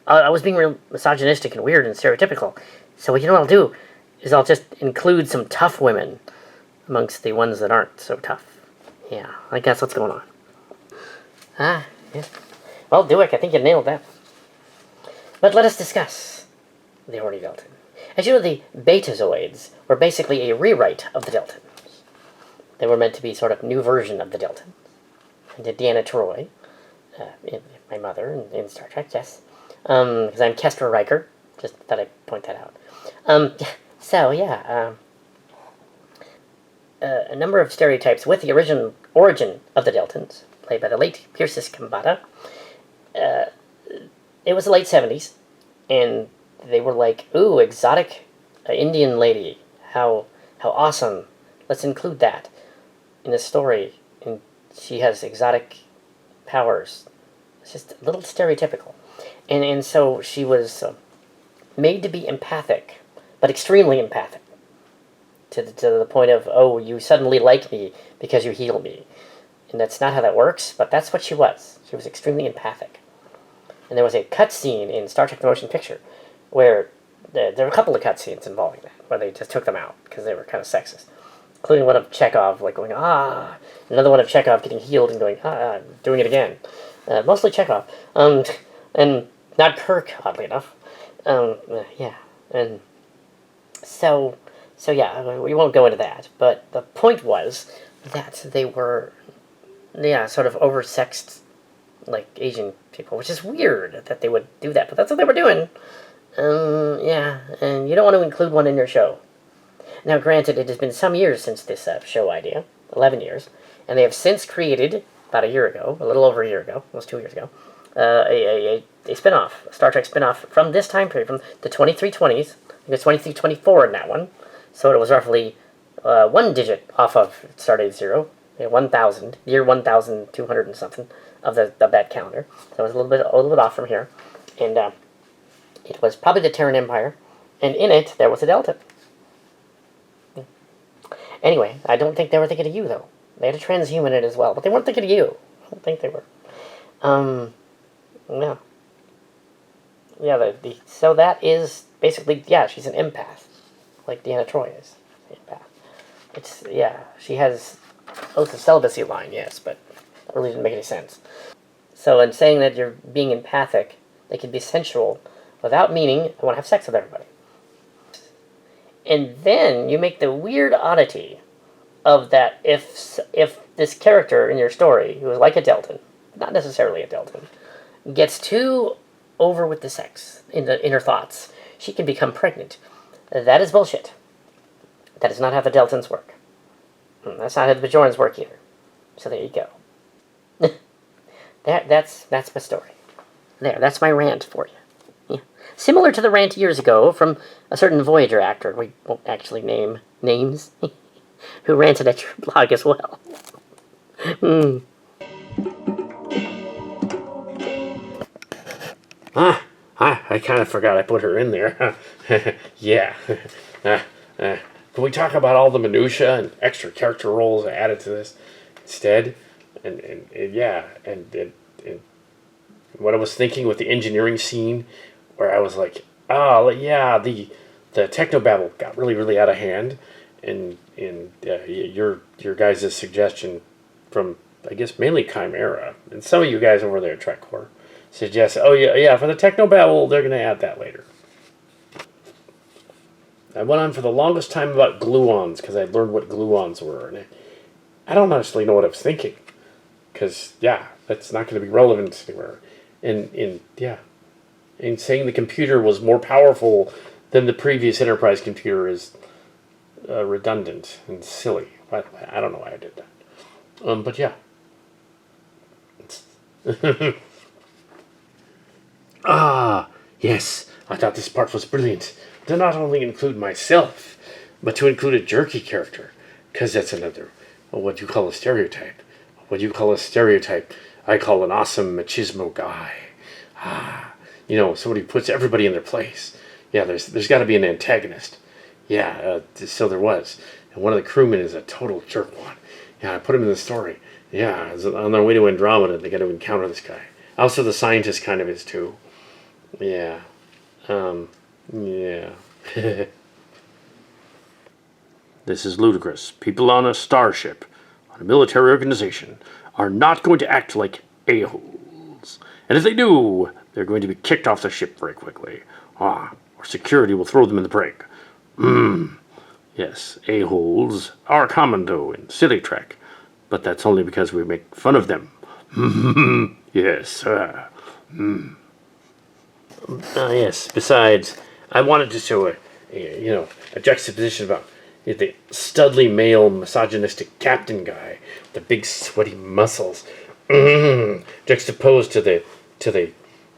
was being real misogynistic and weird and stereotypical. So you know what I'll do is I'll just include some tough women amongst the ones that aren't so tough. Yeah, I think that's what's going on. Yeah. Well, Dewick, I think you nailed that. But let us discuss the horny Delton. As you know, the Betazoids were basically a rewrite of the Deltons. They were meant to be sort of new version of the Deltons. And Deanna Troi my mother in Star Trek, yes. Because I'm Kestra Riker. Just thought I'd point that out. So, yeah, a number of stereotypes with the origin of the Deltans, played by the late Pierces Kambata. It was the late 70s, and they were like, ooh, exotic Indian lady. How awesome. Let's include that in the story. And she has exotic powers. It's just a little stereotypical. And so she was made to be empathic, but extremely empathic. To the point of, oh, you suddenly like me because you heal me. And that's not how that works, but that's what she was. She was extremely empathic. And there was a cutscene in Star Trek The Motion Picture where there were a couple of cutscenes involving that, where they just took them out because they were kind of sexist. Including one of Chekhov, like going, ah, another one of Chekhov getting healed and going, ah, doing it again. Mostly Chekhov. And not Kirk, oddly enough. Yeah. And so yeah, we won't go into that. But the point was that they were, yeah, sort of oversexed, like, Asian people, which is weird that they would do that, but that's what they were doing. Yeah, and you don't want to include one in your show. Now, granted, it has been some years since this show idea, 11 years, and they have since created, about a year ago, a little over a year ago, almost 2 years ago, a spin-off, a Star Trek spin-off from this time period, from the 2320s. I think it's 2324 in that one, so it was roughly one digit off of Stardate Zero, 1,000, year 1,200 and something of that calendar. So it was a little bit off from here, and it was probably the Terran Empire, and in it there was a Delta. Anyway, I don't think they were thinking of you, though. They had a transhuman in it as well, but they weren't thinking of you. I don't think they were. No. Yeah, so that is basically, yeah, she's an empath, like Deanna Troi is an empath. It's, yeah, she has oath of celibacy line, yes, but that really didn't make any sense. So in saying that you're being empathic, they can be sensual without meaning I want to have sex with everybody. And then you make the weird oddity of that if this character in your story, who is like a Deltan, not necessarily a Deltan, gets too over with the sex in her thoughts, she can become pregnant. That is bullshit. That is not how the Deltans work. That's not how the Bajorans work either. So there you go. That's my story. There, that's my rant for you. Yeah. Similar to the rant years ago from a certain Voyager actor, we won't actually name names, who ranted at your blog as well. I kind of forgot I put her in there. Yeah. Can we talk about all the minutia and extra character roles added to this instead? And yeah, and what I was thinking with the engineering scene, where I was like, oh yeah, the technobabble got really out of hand, and your guys' suggestion from, I guess, mainly Chimera and some of you guys over there at TrekCore suggest, oh yeah, for the technobabble they're going to add that later. I went on for the longest time about gluons because I learned what gluons were, and I don't honestly know what I was thinking, because yeah, that's not going to be relevant anywhere. And saying the computer was more powerful than the previous Enterprise computer is redundant and silly. I don't know why I did that. But yeah. Yes, I thought this part was brilliant. To not only include myself, but to include a jerky character, because that's another, what you call a stereotype. What you call a stereotype, I call an awesome machismo guy. Somebody who puts everybody in their place. Yeah, there's got to be an antagonist. Yeah, so there was. And one of the crewmen is a total jerkwad. Yeah, I put him in the story. Yeah, on their way to Andromeda, they got to encounter this guy. Also, the scientist kind of is too. Yeah. Yeah. This is ludicrous. People on a starship, on a military organization, are not going to act like a-holes. And if they do, they're going to be kicked off the ship very quickly. Or security will throw them in the brig. Yes, a-holes are common, though, in Silly Trek. But that's only because we make fun of them. Yes, yes. Besides, I wanted to show a juxtaposition about the studly male misogynistic captain guy, the big sweaty muscles, juxtaposed to the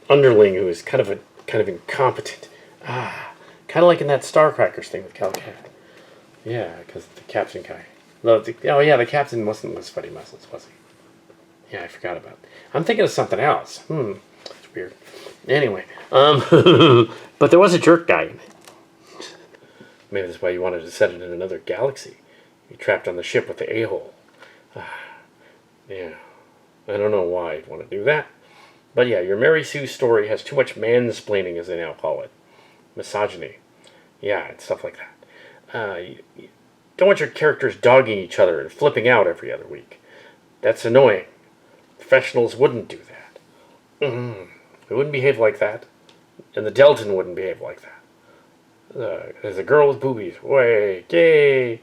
underling who is kind of incompetent. Kind of like in that Star Crackers thing with Cal Cat. Yeah, because the captain guy. The captain wasn't with sweaty muscles, was he? Yeah, I forgot about it. I'm thinking of something else. It's weird. Anyway, but there was a jerk guy in it. Maybe that's why you wanted to set it in another galaxy. You're trapped on the ship with the a-hole. Yeah, I don't know why I'd want to do that. But yeah, your Mary Sue story has too much mansplaining, as they now call it. Misogyny. Yeah, and stuff like that. You don't want your characters dogging each other and flipping out every other week. That's annoying. Professionals wouldn't do that. They wouldn't behave like that. And the Delton wouldn't behave like that. There's a girl with boobies. Way, yay.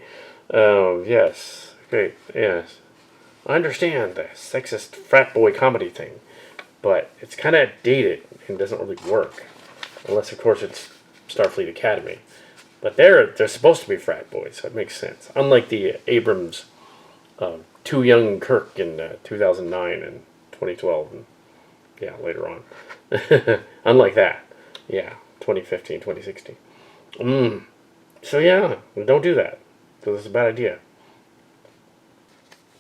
Oh, yes. Great, yes. I understand the sexist frat boy comedy thing, but it's kind of dated and doesn't really work. Unless, of course, it's Starfleet Academy. But they're supposed to be frat boys, so it makes sense. Unlike the Abrams Too Young Kirk in 2009 and 2012, and yeah, later on. Unlike that. Yeah, 2015, 2016. So yeah, don't do that. Because it's a bad idea.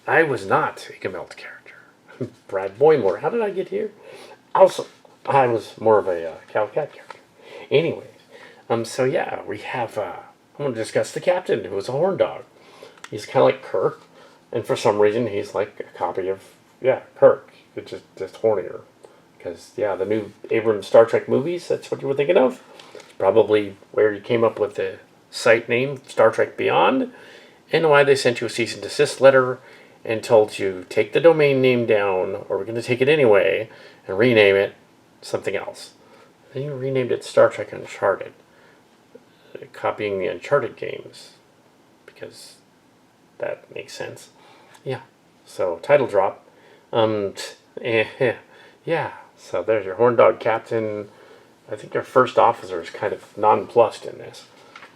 I was not a Gummelt character. Brad Boymore. How did I get here? Also, I was more of a Cal Cat character. Anyways, so yeah, we have, I'm going to discuss the captain, who was a horn dog. He's kind of like Kirk, and for some reason, he's like a copy of, Kirk. It's just hornier. Because, the new Abrams Star Trek movies, that's what you were thinking of. Probably where you came up with the site name, Star Trek Beyond, and why they sent you a cease and desist letter and told you, take the domain name down, or we're going to take it anyway, and rename it something else. Then you renamed it Star Trek Uncharted, copying the Uncharted games, because that makes sense. Yeah, so title drop. Yeah, so there's your horn dog captain. I think your first officer is kind of nonplussed in this.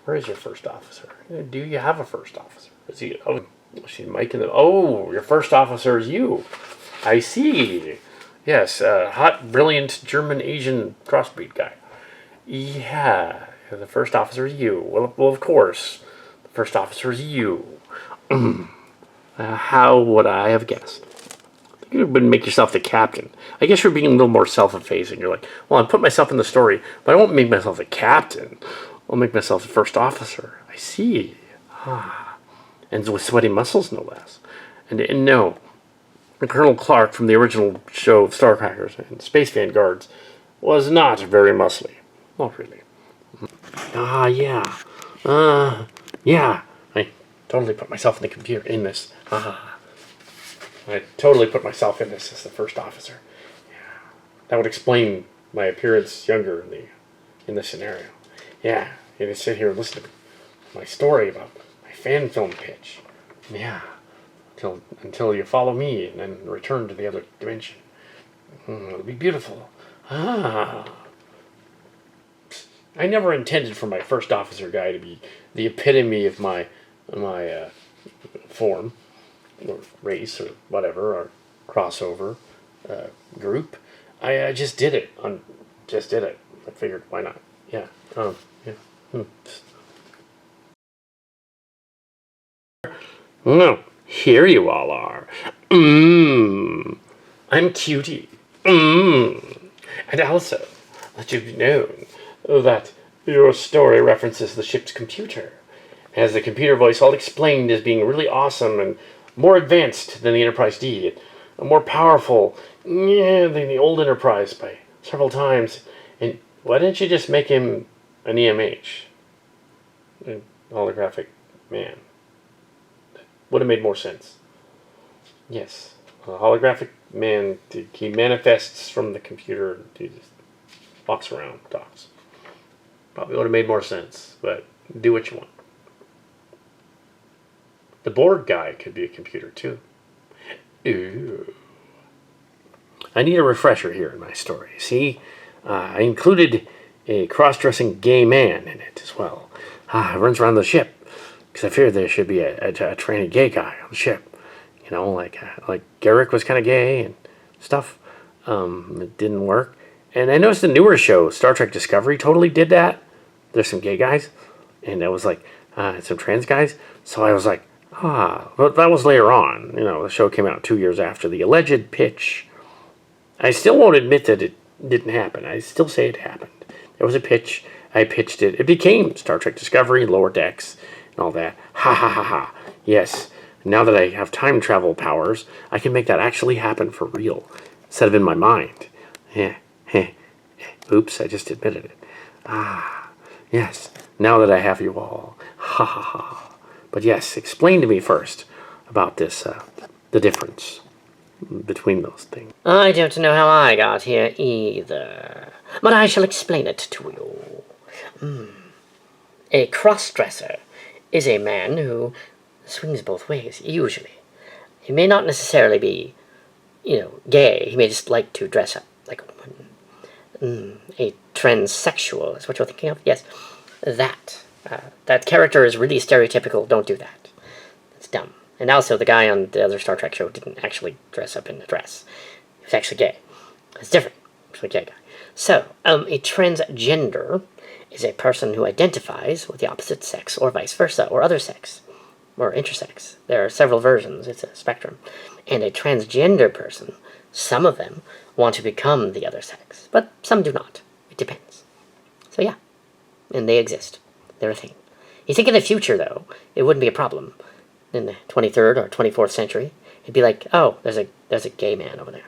Where is your first officer? Do you have a first officer? Is he? Oh, she's miking them. Oh, your first officer is you. I see. Yes, hot, brilliant German Asian crossbreed guy. Yeah, the first officer is you. Well, of course, the first officer is you. How would I have guessed? You would make yourself the captain. I guess you're being a little more self-effacing. You're like, well, I put myself in the story, but I won't make myself the captain. I'll make myself the first officer. I see. And with sweaty muscles, no less. And no, Colonel Clark from the original show of Star Crackers and Space Vanguards was not very muscly. Not really. Yeah. I totally put myself in the computer in this. I totally put myself in this as the first officer. Yeah. That would explain my appearance younger in the scenario. Yeah. You just sit here and listen to my story about my fan film pitch. Yeah. Until you follow me and then return to the other dimension. It'll be beautiful. I never intended for my first officer guy to be the epitome of my form, or race, or whatever, or crossover group. I just did it. I figured, why not? Yeah. Yeah. No, here you all are. I'm Cutie. And also, let you be known that your story references the ship's computer, as the computer voice all explained as being really awesome and more advanced than the Enterprise D, and more powerful than the old Enterprise by several times. And why didn't you just make him an EMH? An holographic man. Would have made more sense. Yes. A holographic man, he manifests from the computer. He just walks around, talks. Probably would have made more sense, but do what you want. The Borg guy could be a computer, too. Ooh. I need a refresher here in my story. See, I included a cross-dressing gay man in it as well. Runs around the ship because I figured there should be a training gay guy on the ship. You know, like Garrick was kind of gay and stuff. It didn't work. And I noticed the newer show, Star Trek Discovery, totally did that. There's some gay guys, and it was like some trans guys. So I was like, but that was later on. You know, the show came out 2 years after the alleged pitch. I still won't admit that it didn't happen. I still say it happened. There was a pitch. I pitched it. It became Star Trek Discovery, Lower Decks, and all that. Ha ha ha ha. Yes. Now that I have time travel powers, I can make that actually happen for real, instead of in my mind. Oops, I just admitted it. Yes. Now that I have you all. Ha ha ha. But yes, explain to me first about this, the difference between those things. I don't know how I got here either, but I shall explain it to you. A cross-dresser is a man who swings both ways, usually. He may not necessarily be, gay. He may just like to dress up like a woman. A transsexual is what you're thinking of? Yes. That character is really stereotypical. Don't do that. It's dumb. And also, the guy on the other Star Trek show didn't actually dress up in a dress. He was actually gay. It's different. It's a gay guy. So, a transgender is a person who identifies with the opposite sex, or vice versa, or other sex, or intersex. There are several versions. It's a spectrum. And a transgender person, some of them want to become the other sex, but some do not. It depends. So yeah, and they exist. They're a thing. You think in the future, though, it wouldn't be a problem. In the 23rd or 24th century, it'd be like, oh, there's a gay man over there.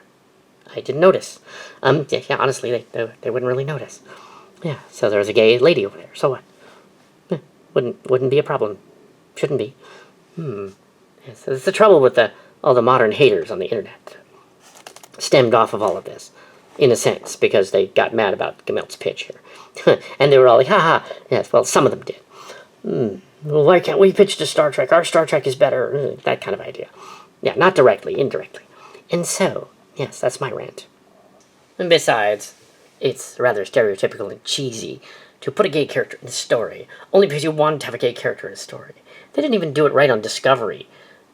I didn't notice. Yeah, honestly, they wouldn't really notice. Yeah, so there's a gay lady over there. So what? Wouldn't be a problem. Shouldn't be. Yeah, so that's the trouble with all the modern haters on the internet. Stemmed off of all of this, in a sense, because they got mad about Gummelt's pitch here. And they were all like, haha. Yes, well, some of them did. Well, why can't we pitch to Star Trek? Our Star Trek is better. That kind of idea. Yeah, not directly, indirectly. And so, yes, that's my rant. And besides, it's rather stereotypical and cheesy to put a gay character in a story, only because you wanted to have a gay character in a story. They didn't even do it right on Discovery.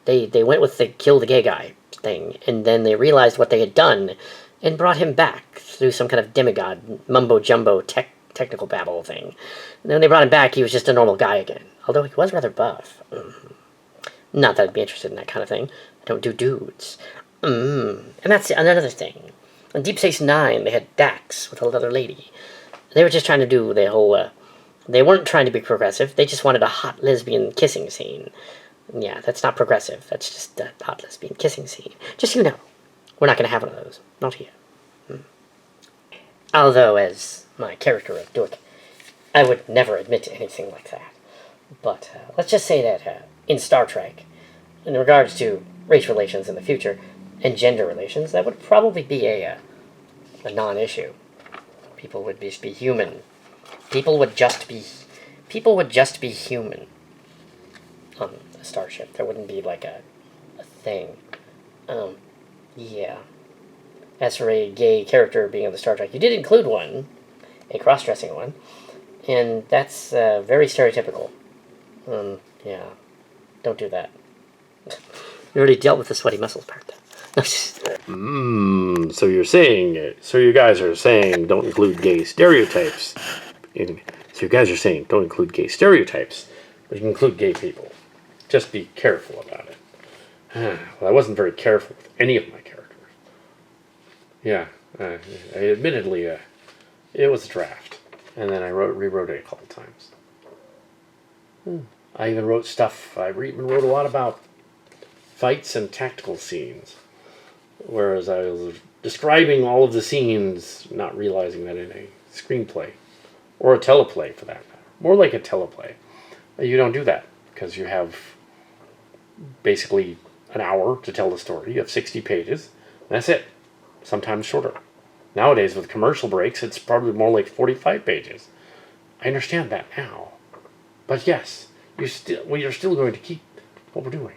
They went with the kill the gay guy thing, and then they realized what they had done, and brought him back through some kind of demigod, mumbo-jumbo technical babble thing. And then when they brought him back, he was just a normal guy again. Although he was rather buff. Not that I'd be interested in that kind of thing. I don't do dudes. And that's another thing. On Deep Space Nine, they had Dax with a other lady. They were just trying to do the whole... they weren't trying to be progressive. They just wanted a hot lesbian kissing scene. Yeah, that's not progressive. That's just a hot lesbian kissing scene. Just so you know. We're not going to have one of those. Not here. Although, as my character of Dork, I would never admit to anything like that. But let's just say that in Star Trek, in regards to race relations in the future, and gender relations, that would probably be a non-issue. People would just be human. People would just be human on a starship. There wouldn't be like a thing. Yeah. As for a gay character being on the Star Trek, you did include one, a cross-dressing one, and that's very stereotypical. Yeah. Don't do that. You already dealt with the sweaty muscles part. So you guys are saying don't include gay stereotypes. So you guys are saying don't include gay stereotypes, but you can include gay people. Just be careful about it. Well, I wasn't very careful with any of my characters. Yeah, admittedly, it was a draft, and then I rewrote it a couple times. I even wrote stuff. I even wrote a lot about fights and tactical scenes, whereas I was describing all of the scenes, not realizing that in a screenplay or a teleplay, for that matter, more like a teleplay, you don't do that because you have basically an hour to tell the story. You have 60 pages, and that's it. Sometimes shorter. Nowadays, with commercial breaks, it's probably more like 45 pages. I understand that now. But yes, we are still going to keep what we're doing.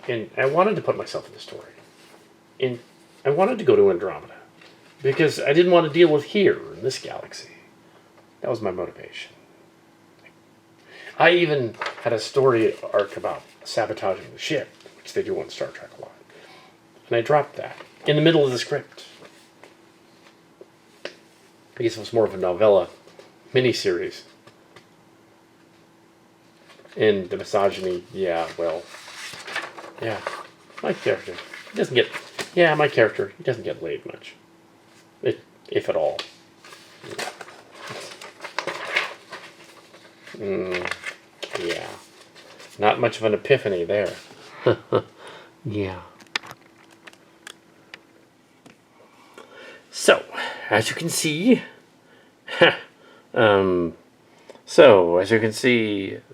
And I wanted to put myself in the story. I wanted to go to Andromeda because I didn't want to deal with here in this galaxy. That was my motivation. I even had a story arc about sabotaging the ship, which they do on Star Trek a lot. And I dropped that in the middle of the script. I guess it was more of a novella miniseries. And the misogyny, yeah, well, yeah. My character, he doesn't get, yeah, my character, he doesn't get laid much. If at all. Yeah. Not much of an epiphany there. Yeah. So, as you can see,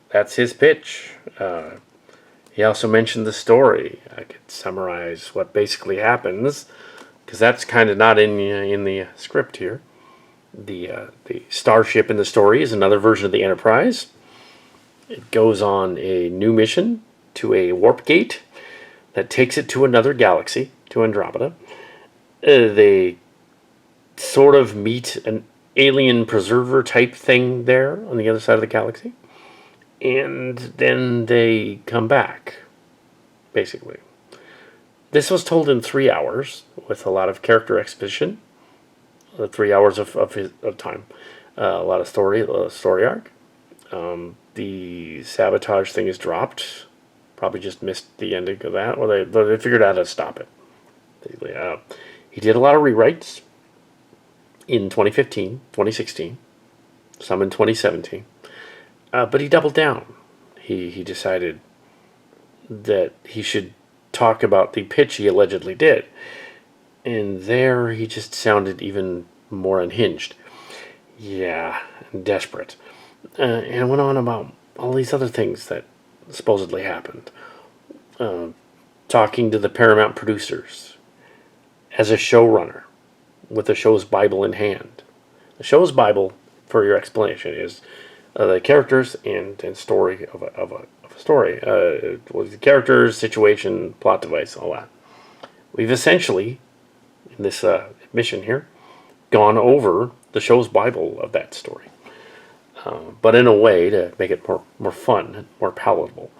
that's his pitch. He also mentioned the story. I could summarize what basically happens, because that's kind of not in the script here. The Starship in the story is another version of the Enterprise. It goes on a new mission to a warp gate that takes it to another galaxy, to Andromeda. They sort of meet an alien preserver type thing there on the other side of the galaxy. And then they come back, basically. This was told in 3 hours with a lot of character exposition. 3 hours of time. A lot of story arc. The sabotage thing is dropped. Probably just missed the ending of that. Or they figured out how to stop it. He did a lot of rewrites in 2015, 2016, some in 2017. But he doubled down. He decided that he should talk about the pitch he allegedly did. And there he just sounded even more unhinged. Yeah, desperate. And went on about all these other things that supposedly happened. Talking to the Paramount producers as a showrunner with the show's Bible in hand. The show's Bible, for your explanation, is the characters and story of a story. The characters, situation, plot device, all that. We've essentially, in this mission here, gone over the show's Bible of that story. But in a way to make it more fun and more palatable.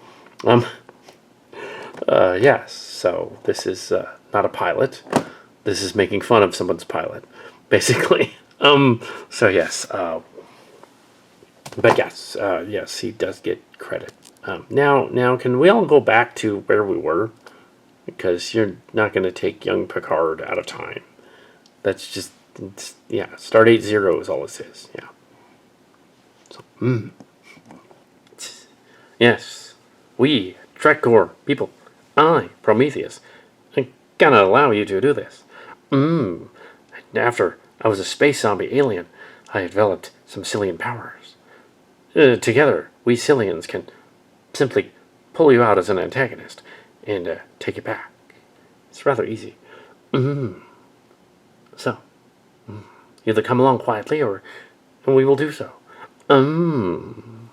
Yes, so this is not a pilot. This is making fun of someone's pilot, basically. So yes, but yes, he does get credit. Now, can we all go back to where we were? Because you're not going to take young Picard out of time. That's just, Stardate Zero is all this is, yeah. So, yes, we, Trek Corps people, I, Prometheus, I'm gonna allow you to do this. After I was a space zombie alien, I developed some Cillian powers. Together, we Cillians can simply pull you out as an antagonist and take it back. It's rather easy. So, either come along quietly and we will do so. And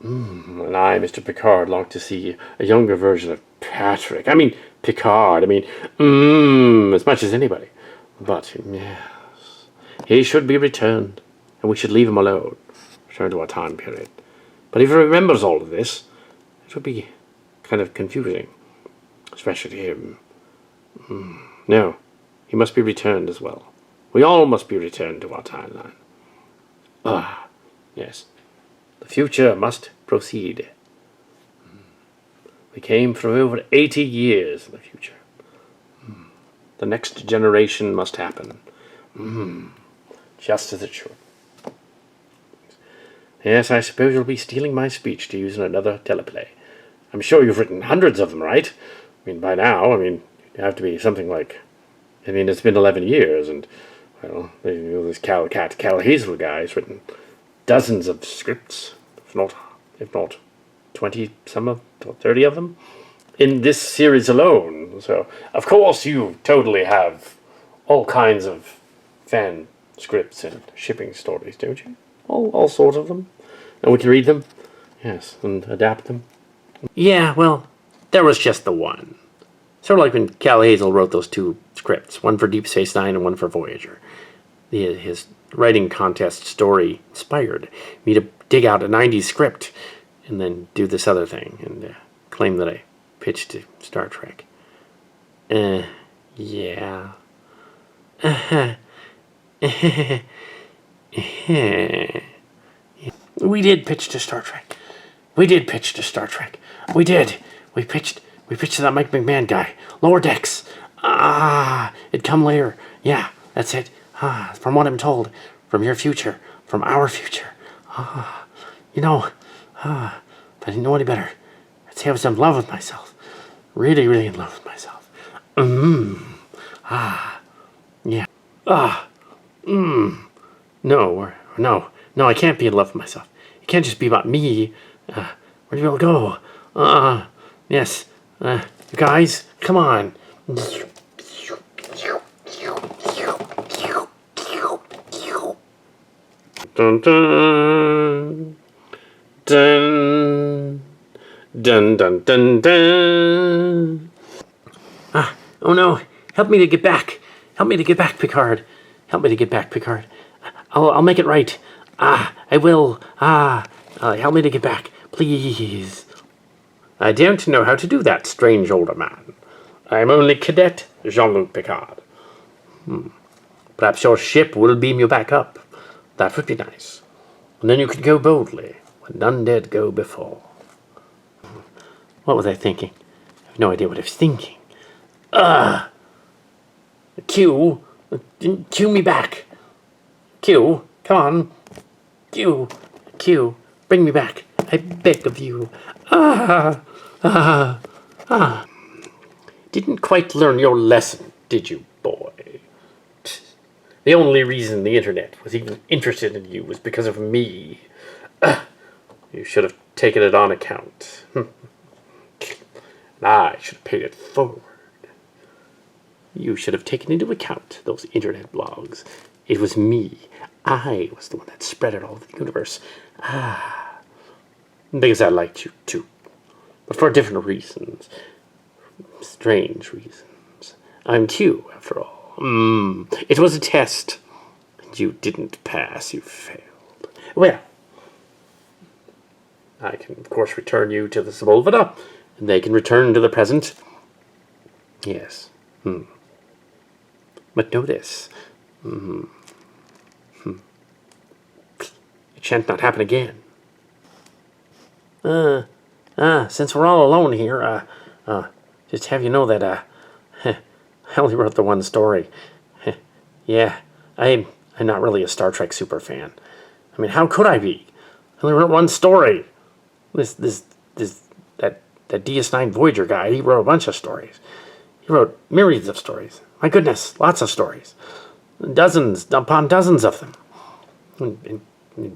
I, Mr. Picard, long to see a younger version of Patrick. I mean, Picard. As much as anybody. But, yes, he should be returned, and we should leave him alone. Return to our time period. But if he remembers all of this, it would be kind of confusing. Especially him. No, he must be returned as well. We all must be returned to our timeline. Yes. The future must proceed. We came from over 80 years in the future. The next generation must happen. Just as it should. Yes, I suppose you'll be stealing my speech to use in another teleplay. I'm sure you've written hundreds of them, right? By now, you have to be something like... it's been 11 years, and, well, this Cal Hazel guy's written dozens of scripts, if not 20, 30 of them, in this series alone. So, of course, you totally have all kinds of fan scripts and shipping stories, don't you? All sorts of them. And we can read them. Yes, and adapt them. Yeah, well, there was just the one. Sort of like when Cal Hazel wrote those 2 scripts, one for Deep Space Nine and one for Voyager. His writing contest story inspired me to dig out a 90s script and then do this other thing and claim that I pitched to Star Trek. Yeah. We did pitch to Star Trek. We did pitch to Star Trek. We did. We pitched to that Mike McMahon guy. Lower Decks. It'd come later. Yeah, that's it. From what I'm told. From your future. From our future. If I didn't know any better, I'd say I was in love with myself. Really, really in love with myself. Yeah. No, I can't be in love with myself. It can't just be about me. Where do you all go? Yes. You guys, come on. Dun dun. Dun. Dun dun dun dun. Oh no. Help me to get back. Help me to get back, Picard. Help me to get back, Picard. I'll make it right. I will. Help me to get back, please. I don't know how to do that, strange older man. I am only Cadet Jean-Luc Picard. Perhaps your ship will beam you back up. That would be nice. And then you could go boldly, when none dared go before. What was I thinking? I have no idea what I was thinking. Q me back. Q, come on. Q, bring me back. I beg of you. Didn't quite learn your lesson, did you, boy? The only reason the internet was even interested in you was because of me. You should have taken it on account. And I should have paid it forward. You should have taken into account those internet blogs. It was me. I was the one that spread it all over the universe. Because I liked you too. But for different reasons. Strange reasons. I'm Q, after all. It was a test. And you didn't pass, you failed. Well, I can, of course, return you to the Sebulveda, and they can return to the present. Yes. But know this. It shan't not happen again. Since we're all alone here, just have you know that, I only wrote the one story. Yeah, I'm not really a Star Trek super fan. I mean, how could I be? I only wrote one story. That DS9 Voyager guy, he wrote a bunch of stories. He wrote myriads of stories. My goodness, lots of stories. Dozens upon dozens of them. And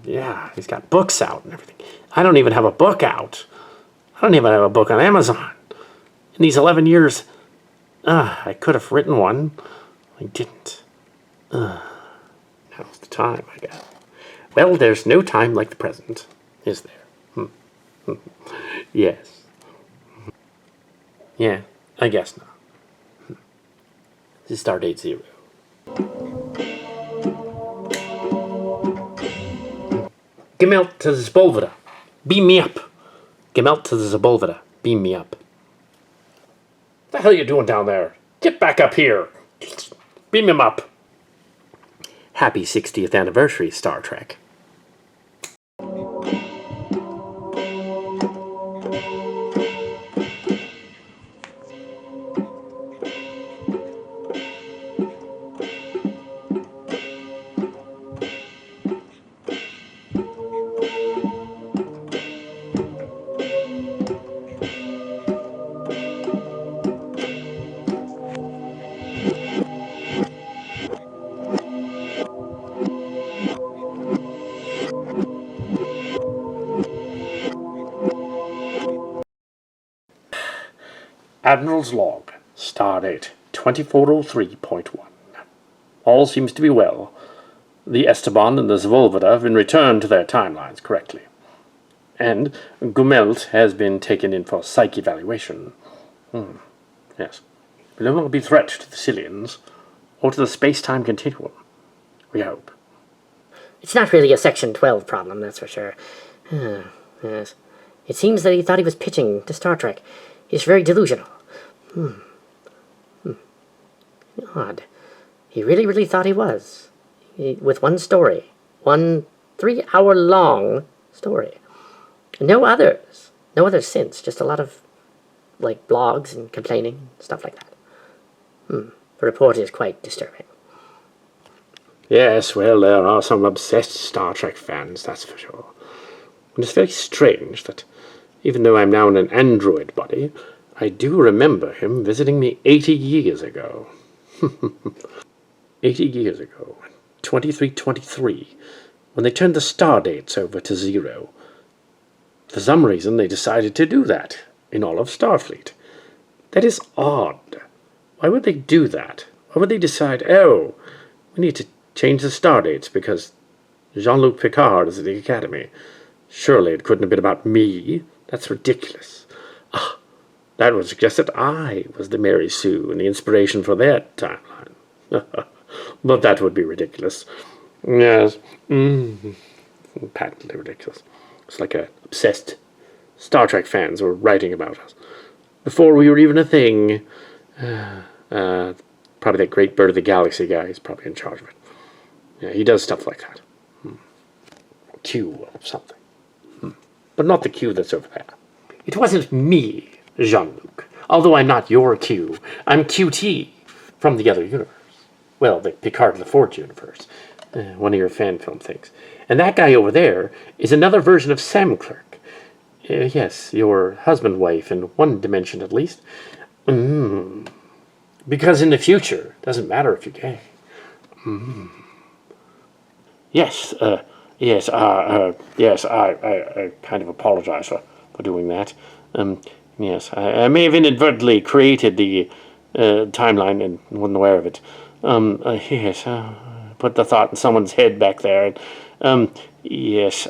yeah, he's got books out and everything. I don't even have a book out. I don't even have a book on Amazon. In these 11 years, I could have written one. I didn't. Now's the time, I guess. Well, there's no time like the present, is there? Yes. Yeah, I guess not. This is Stardate Zero. Gummelt to the Sebulveda. Beam me up. Gummelt to the Sebulveda. Beam me up. What the hell are you doing down there? Get back up here. Beam him up. Happy 60th anniversary, Star Trek. Admiral's Log, Stardate 2403.1. All seems to be well. The Esteban and the Sebulveda have been returned to their timelines correctly. And Gummelt has been taken in for psych evaluation. Yes. will no longer be a threat to the Cillians or to the space-time continuum. We hope. It's not really a Section 12 problem, that's for sure. Yes. It seems that he thought he was pitching to Star Trek. He's very delusional. Odd. He really thought he was. With one story. One 3-hour-long story. No others. No others since. Just a lot of, blogs and complaining, stuff like that. The report is quite disturbing. Yes, well, there are some obsessed Star Trek fans, that's for sure. And it's very strange that, even though I'm now in an android body, I do remember him visiting me 80 years ago. 80 years ago, 2323, when they turned the Stardates over to Zero. For some reason, they decided to do that in all of Starfleet. That is odd. Why would they do that? Why would they decide, we need to change the Stardates because Jean-Luc Picard is at the Academy? Surely it couldn't have been about me. That's ridiculous. That would suggest that I was the Mary Sue and the inspiration for their timeline. But that would be ridiculous. Yes. Patently ridiculous. It's like obsessed Star Trek fans were writing about us. Before we were even a thing. Probably that great Bird of the Galaxy guy is probably in charge of it. Yeah, he does stuff like that. Q or something. But not the Q that's over there. It wasn't me, Jean-Luc. Although I'm not your Q. I'm QT from the other universe. Well, the Picard of the Forge universe. One of your fan film things. And that guy over there is another version of Sam Clerk. Yes, your husband-wife in one dimension at least. Because in the future, it doesn't matter if you're gay. Yes, I kind of apologize for doing that. Yes, I may have inadvertently created the timeline and wasn't aware of it. Yes, put the thought in someone's head back there. Yes,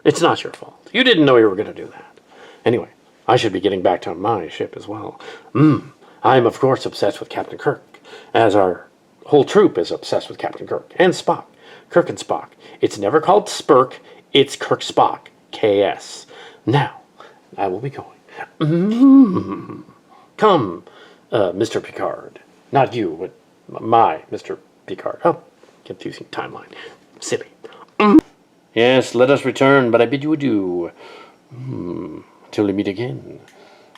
It's not your fault. You didn't know you were going to do that. Anyway, I should be getting back to my ship as well. I am, of course, obsessed with Captain Kirk, as our whole troop is obsessed with Captain Kirk and Spock. Kirk and Spock. It's never called Spirk, it's Kirk Spock. KS. Now, I will be going. Come, Mr. Picard. Not you, but my Mr. Picard. Oh, confusing timeline. Silly. Yes, let us return, but I bid you adieu. Till we meet again.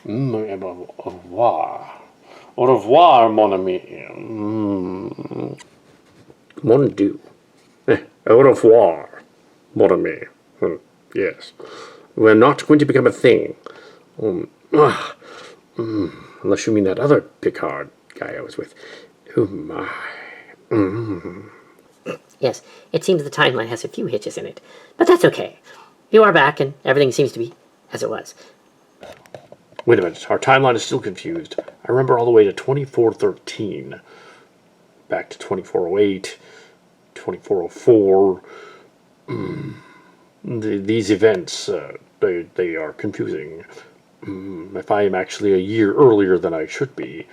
Au revoir. Au revoir, mon ami. Mon Dieu. Au revoir, mon ami. Yes. We're not going to become a thing. Unless you mean that other Picard guy I was with. Oh, my. Yes, it seems the timeline has a few hitches in it. But that's okay. You are back, and everything seems to be as it was. Wait a minute. Our timeline is still confused. I remember all the way to 2413. Back to 2408. 2404. These events, they are confusing. If I am actually a year earlier than I should be,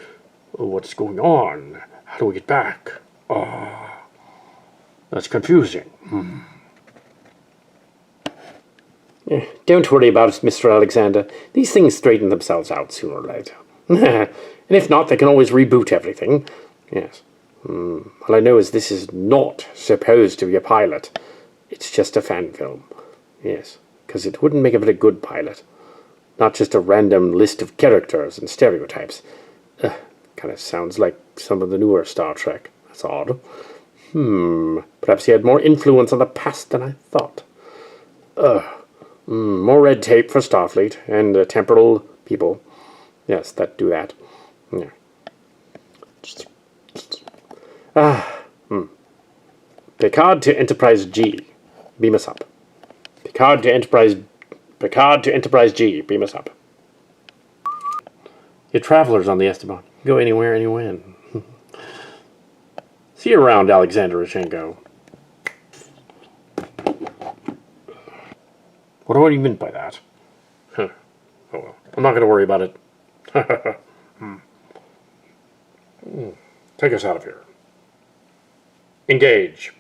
what's going on? How do we get back? That's confusing. Don't worry about it, Mr. Alexander. These things straighten themselves out sooner or later. And if not, they can always reboot everything. Yes. All I know is this is not supposed to be a pilot. It's just a fan film. Yes, because it wouldn't make a very good pilot. Not just a random list of characters and stereotypes. Kind of sounds like some of the newer Star Trek. That's odd. Perhaps he had more influence on the past than I thought. More red tape for Starfleet and temporal people. Yes, that do that. Yeah. Picard to Enterprise G. Beam us up. Picard to Enterprise G. Beam us up. You're travelers on the Esteban. Go anywhere, anywhen. See you around, Alexander Rashenko. What do you mean by that? Oh well. I'm not going to worry about it. Take us out of here. Engage.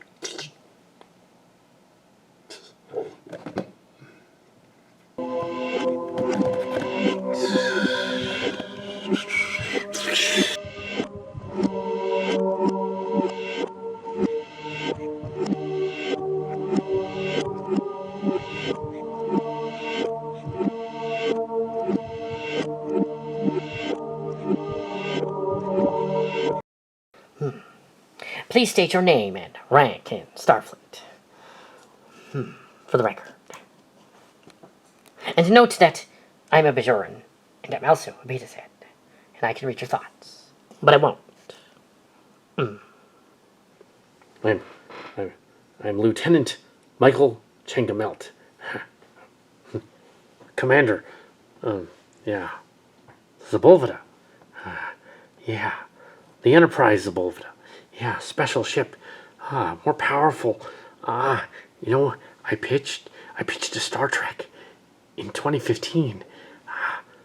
Please state your name and rank in Starfleet. For the record. And note that I'm a Bajoran, and I'm also a Beta Z, and I can read your thoughts. But I won't. I'm Lieutenant Michael Gummelt. Commander, yeah, Zabulveda. Yeah, the Enterprise Zabulveda. Yeah, special ship. More powerful. You know, I pitched to Star Trek in 2015.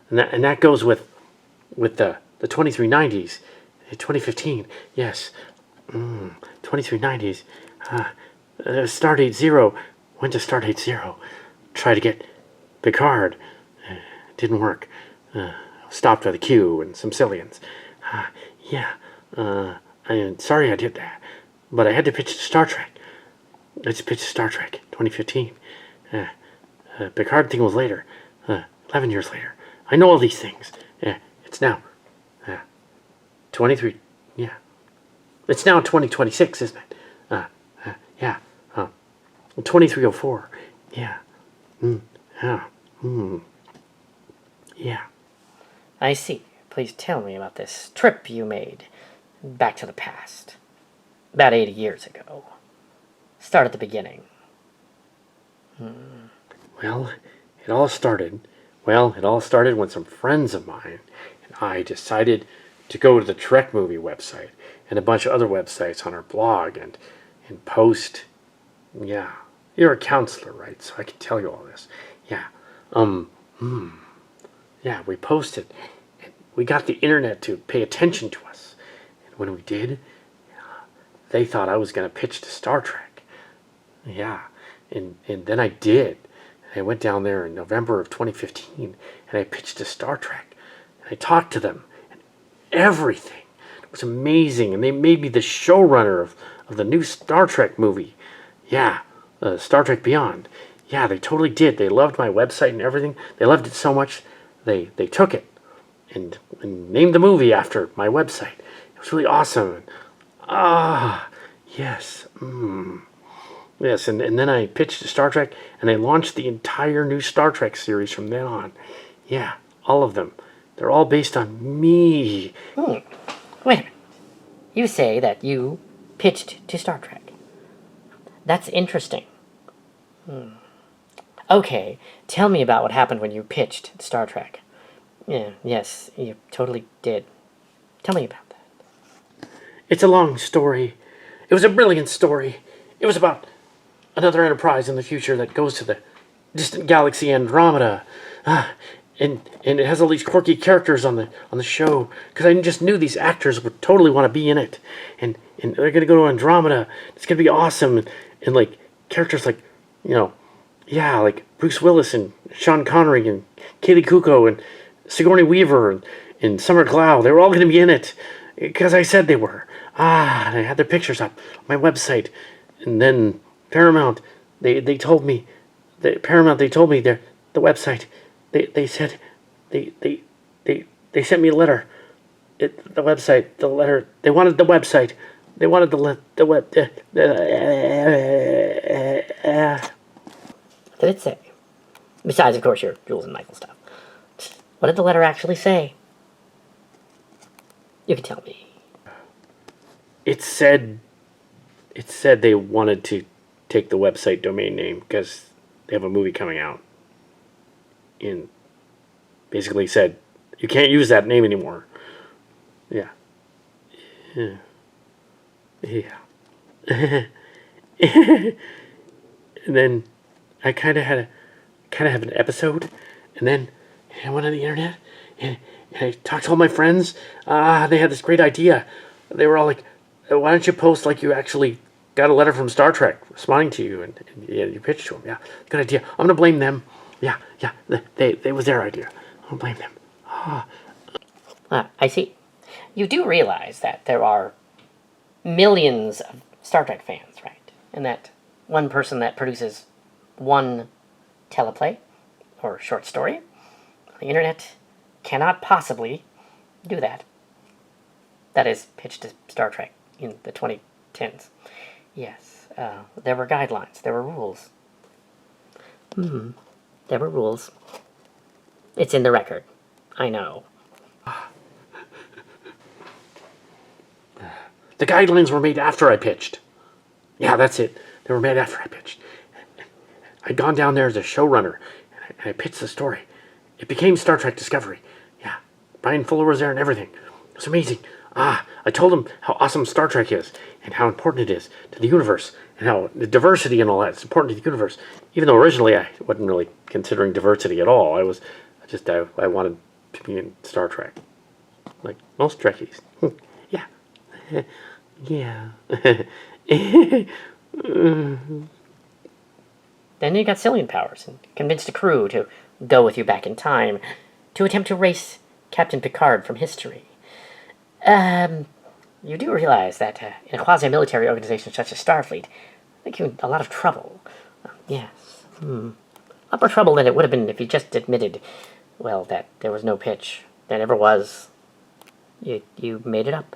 And that goes with the 2390s. 2015, yes. 2390s. Stardate Zero. Went to Stardate Zero. Tried to get Picard. Didn't work. Stopped by the Q and some Cillians. I'm sorry I did that. But I had to pitch to Star Trek. Let's pitch to Star Trek 2015. Picard thing was later. 11 years later. I know all these things. It's now 23. Yeah. It's now 2026, isn't it? 2304. Yeah. Yeah. I see. Please tell me about this trip you made back to the past. About 80 years ago. Start at the beginning. Well, it all started when some friends of mine and I decided to go to the Trek movie website and a bunch of other websites on our blog and post. Yeah, you're a counselor, right? So I can tell you all this. Yeah. Yeah, we posted. And we got the internet to pay attention to us. And when we did, they thought I was going to pitch to Star Trek. Yeah. And then I did. I went down there in November of 2015 and I pitched to Star Trek. And I talked to them and everything. It was amazing. And they made me the showrunner of the new Star Trek movie. Yeah, Star Trek Beyond. Yeah, they totally did. They loved my website and everything. They loved it so much, they took it and named the movie after my website. It was really awesome. Yes. Yes, and then I pitched to Star Trek, and they launched the entire new Star Trek series from then on. Yeah, all of them. They're all based on me. Wait a minute. You say that you pitched to Star Trek. That's interesting. Okay, tell me about what happened when you pitched Star Trek. Yeah, yes, you totally did. Tell me about that. It's a long story. It was a brilliant story. It was about another Enterprise in the future that goes to the distant galaxy Andromeda. And it has all these quirky characters on the show, because I just knew these actors would totally want to be in it. And they're going to go to Andromeda. It's going to be awesome. And like, characters like, like Bruce Willis and Sean Connery and Kaylee Kuko and Sigourney Weaver and Summer Glau. They were all going to be in it, because I said they were. And I had their pictures up on my website. And then Paramount, they told me, the website, they said, they sent me a letter. They wanted the website. They wanted the web. What did it say? Besides, of course, your Jules and Michael stuff. What did the letter actually say? You can tell me. It said they wanted to take the website domain name because they have a movie coming out. And basically said, you can't use that name anymore. Yeah. And then I kind of have an episode, and then And I went on the internet, and I talked to all my friends. They had this great idea. They were all like, why don't you post like you actually got a letter from Star Trek responding to you, and yeah, you pitched to them. Yeah, good idea. I'm gonna blame them. Yeah, they was their idea. I'm gonna blame them. I see. You do realize that there are millions of Star Trek fans, right? And that one person that produces one teleplay or short story on the internet cannot possibly do that. That is pitched to Star Trek in the 2010s. Yes, there were guidelines, there were rules. There were rules. It's in the record. I know. The guidelines were made after I pitched. Yeah, that's it. They were made after I pitched. I'd gone down there as a showrunner, and I pitched the story. It became Star Trek Discovery. Yeah, Brian Fuller was there and everything. It was amazing. I told him how awesome Star Trek is, and how important it is to the universe, and how the diversity and all that is important to the universe. Even though originally I wasn't really considering diversity at all. I wanted to be in Star Trek. Like most Trekkies. Yeah. Yeah. Then you got Cillian powers and convinced a crew to go with you back in time to attempt to erase Captain Picard from history. You do realize that in a quasi-military organization such as Starfleet, I think you're in a lot of trouble. Yes. A lot more trouble than it would have been if you just admitted, well, that there was no pitch. There never was. You made it up.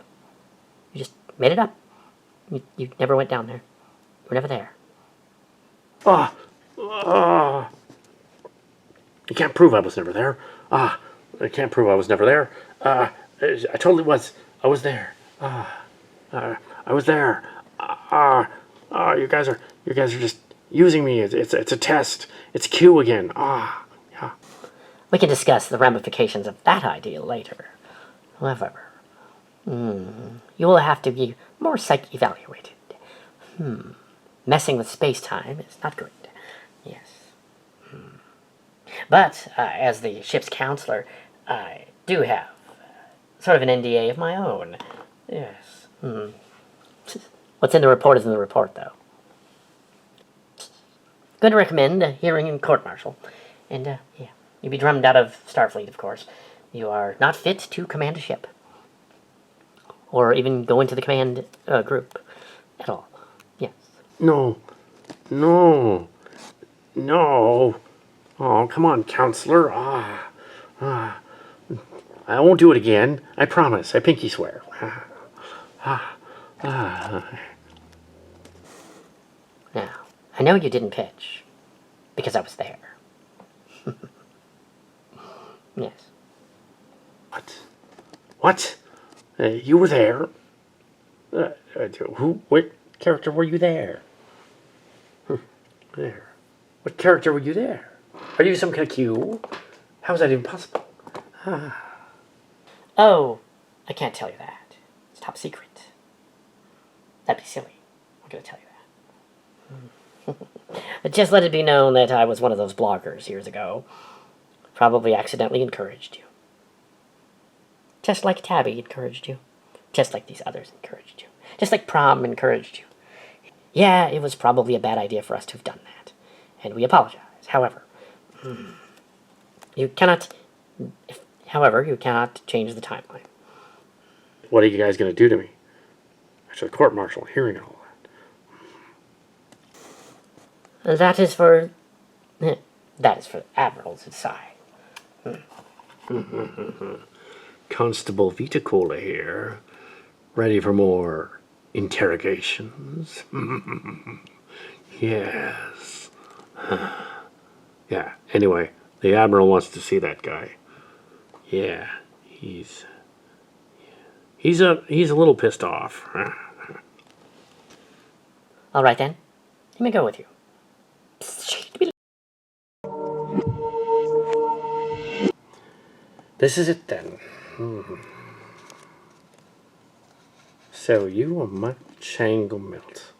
You just made it up. You never went down there. You were never there. You can't prove I was never there. I can't prove I was never there. I totally was. I was there. I was there. You guys are just using me. It's a test. It's Q again. Yeah. We can discuss the ramifications of that idea later. However, you will have to be more psych-evaluated. Messing with space-time is not good. Yes. But, as the ship's counselor, I do have sort of an NDA of my own. Yes. What's in the report is in the report, though. Going to recommend a hearing in court-martial. And, yeah, you'll be drummed out of Starfleet, of course. You are not fit to command a ship. Or even go into the command group at all. Yes. No. Oh, come on, counselor. I won't do it again. I promise. I pinky swear. Now, I know you didn't pitch, because I was there. Yes. What? You were there? What character were you there? There. What character were you there? Are you some kind of Q? How is that even possible? Oh, I can't tell you that. It's top secret. That'd be silly. I'm going to tell you that. Just let it be known that I was one of those bloggers years ago. Probably accidentally encouraged you. Just like Tabby encouraged you. Just like these others encouraged you. Just like Prom encouraged you. Yeah, it was probably a bad idea for us to have done that. And we apologize. However, you cannot change the timeline. What are you guys going to do to me? After the court-martial hearing and all that. That is for admirals to decide. Constable Viticola here. Ready for more interrogations? Yes. Yeah, anyway, the Admiral wants to see that guy. Yeah, he's a little pissed off. All right, then. Let me go with you. This is it, then. So, you are Mach-Chang Gummelt.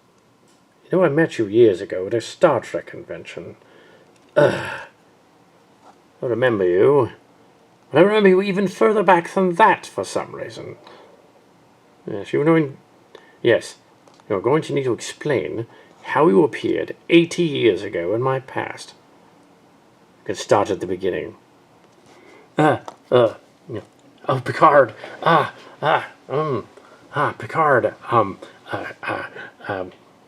You know, I met you years ago at a Star Trek convention. I remember you. I remember you even further back than that for some reason. Yes, you were going... Yes, you're going to need to explain how you appeared 80 years ago in my past. You can start at the beginning. Yeah. Oh, Picard. Picard.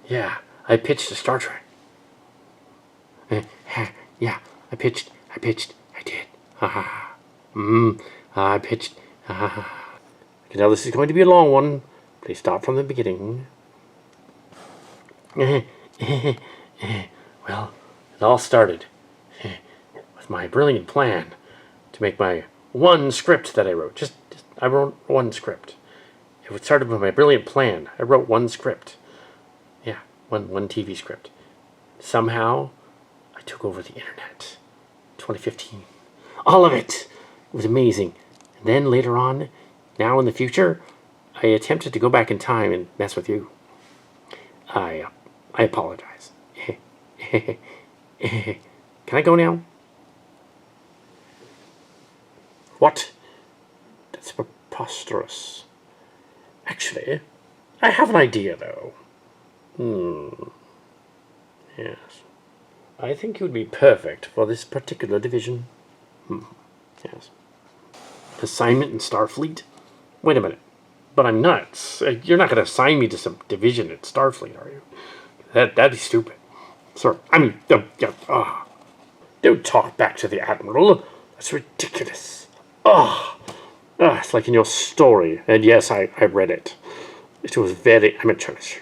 Yeah, I pitched a Star Trek. Yeah, I did. I pitched. You can tell this is going to be a long one. Please start from the beginning. Well, it all started with my brilliant plan to make my one script that I wrote. I wrote one script. It started with my brilliant plan. I wrote one script. Yeah, one TV script. Somehow, I took over the internet. 2015. All of it. It was amazing. And then later on, now in the future, I attempted to go back in time and mess with you. I apologize. Can I go now? What? That's preposterous. Actually, I have an idea, though. Yes. I think you would be perfect for this particular division. Yes. Assignment in Starfleet? Wait a minute. But I'm nuts. You're not going to assign me to some division at Starfleet, are you? That'd be stupid. Sir, I mean, don't talk back to the Admiral. That's ridiculous. It's like in your story. And yes, I read it. It was very amateurish.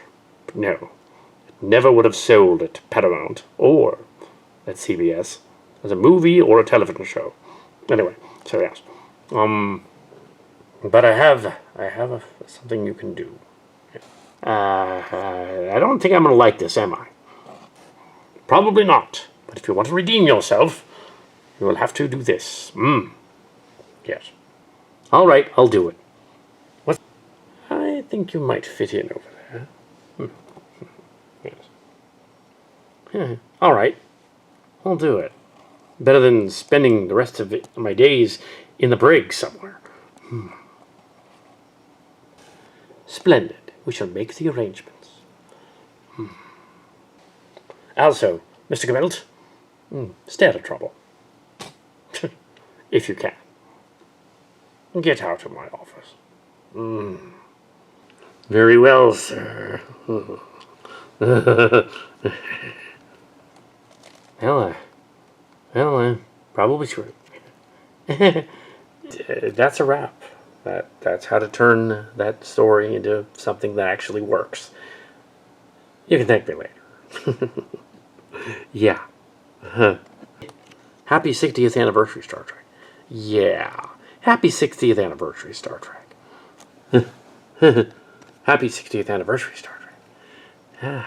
No. It never would have sold at Paramount or at CBS as a movie or a television show. Anyway, so yes. But I have something you can do. I don't think I'm going to like this, am I? Probably not. But if you want to redeem yourself, you will have to do this. Yes. All right, I'll do it. What? I think you might fit in over there. Yes. Yeah. All right. I'll do it. Better than spending the rest of my days in the brig somewhere. Splendid. We shall make the arrangements. Also, Mr. Gummelt, stay out of trouble. If you can. Get out of my office. Very well, sir. Well, probably true. That's a wrap. That's how to turn that story into something that actually works. You can thank me later. Yeah. Happy 60th anniversary, Star Trek. Yeah. Happy 60th anniversary, Star Trek. Happy 60th anniversary, Star Trek.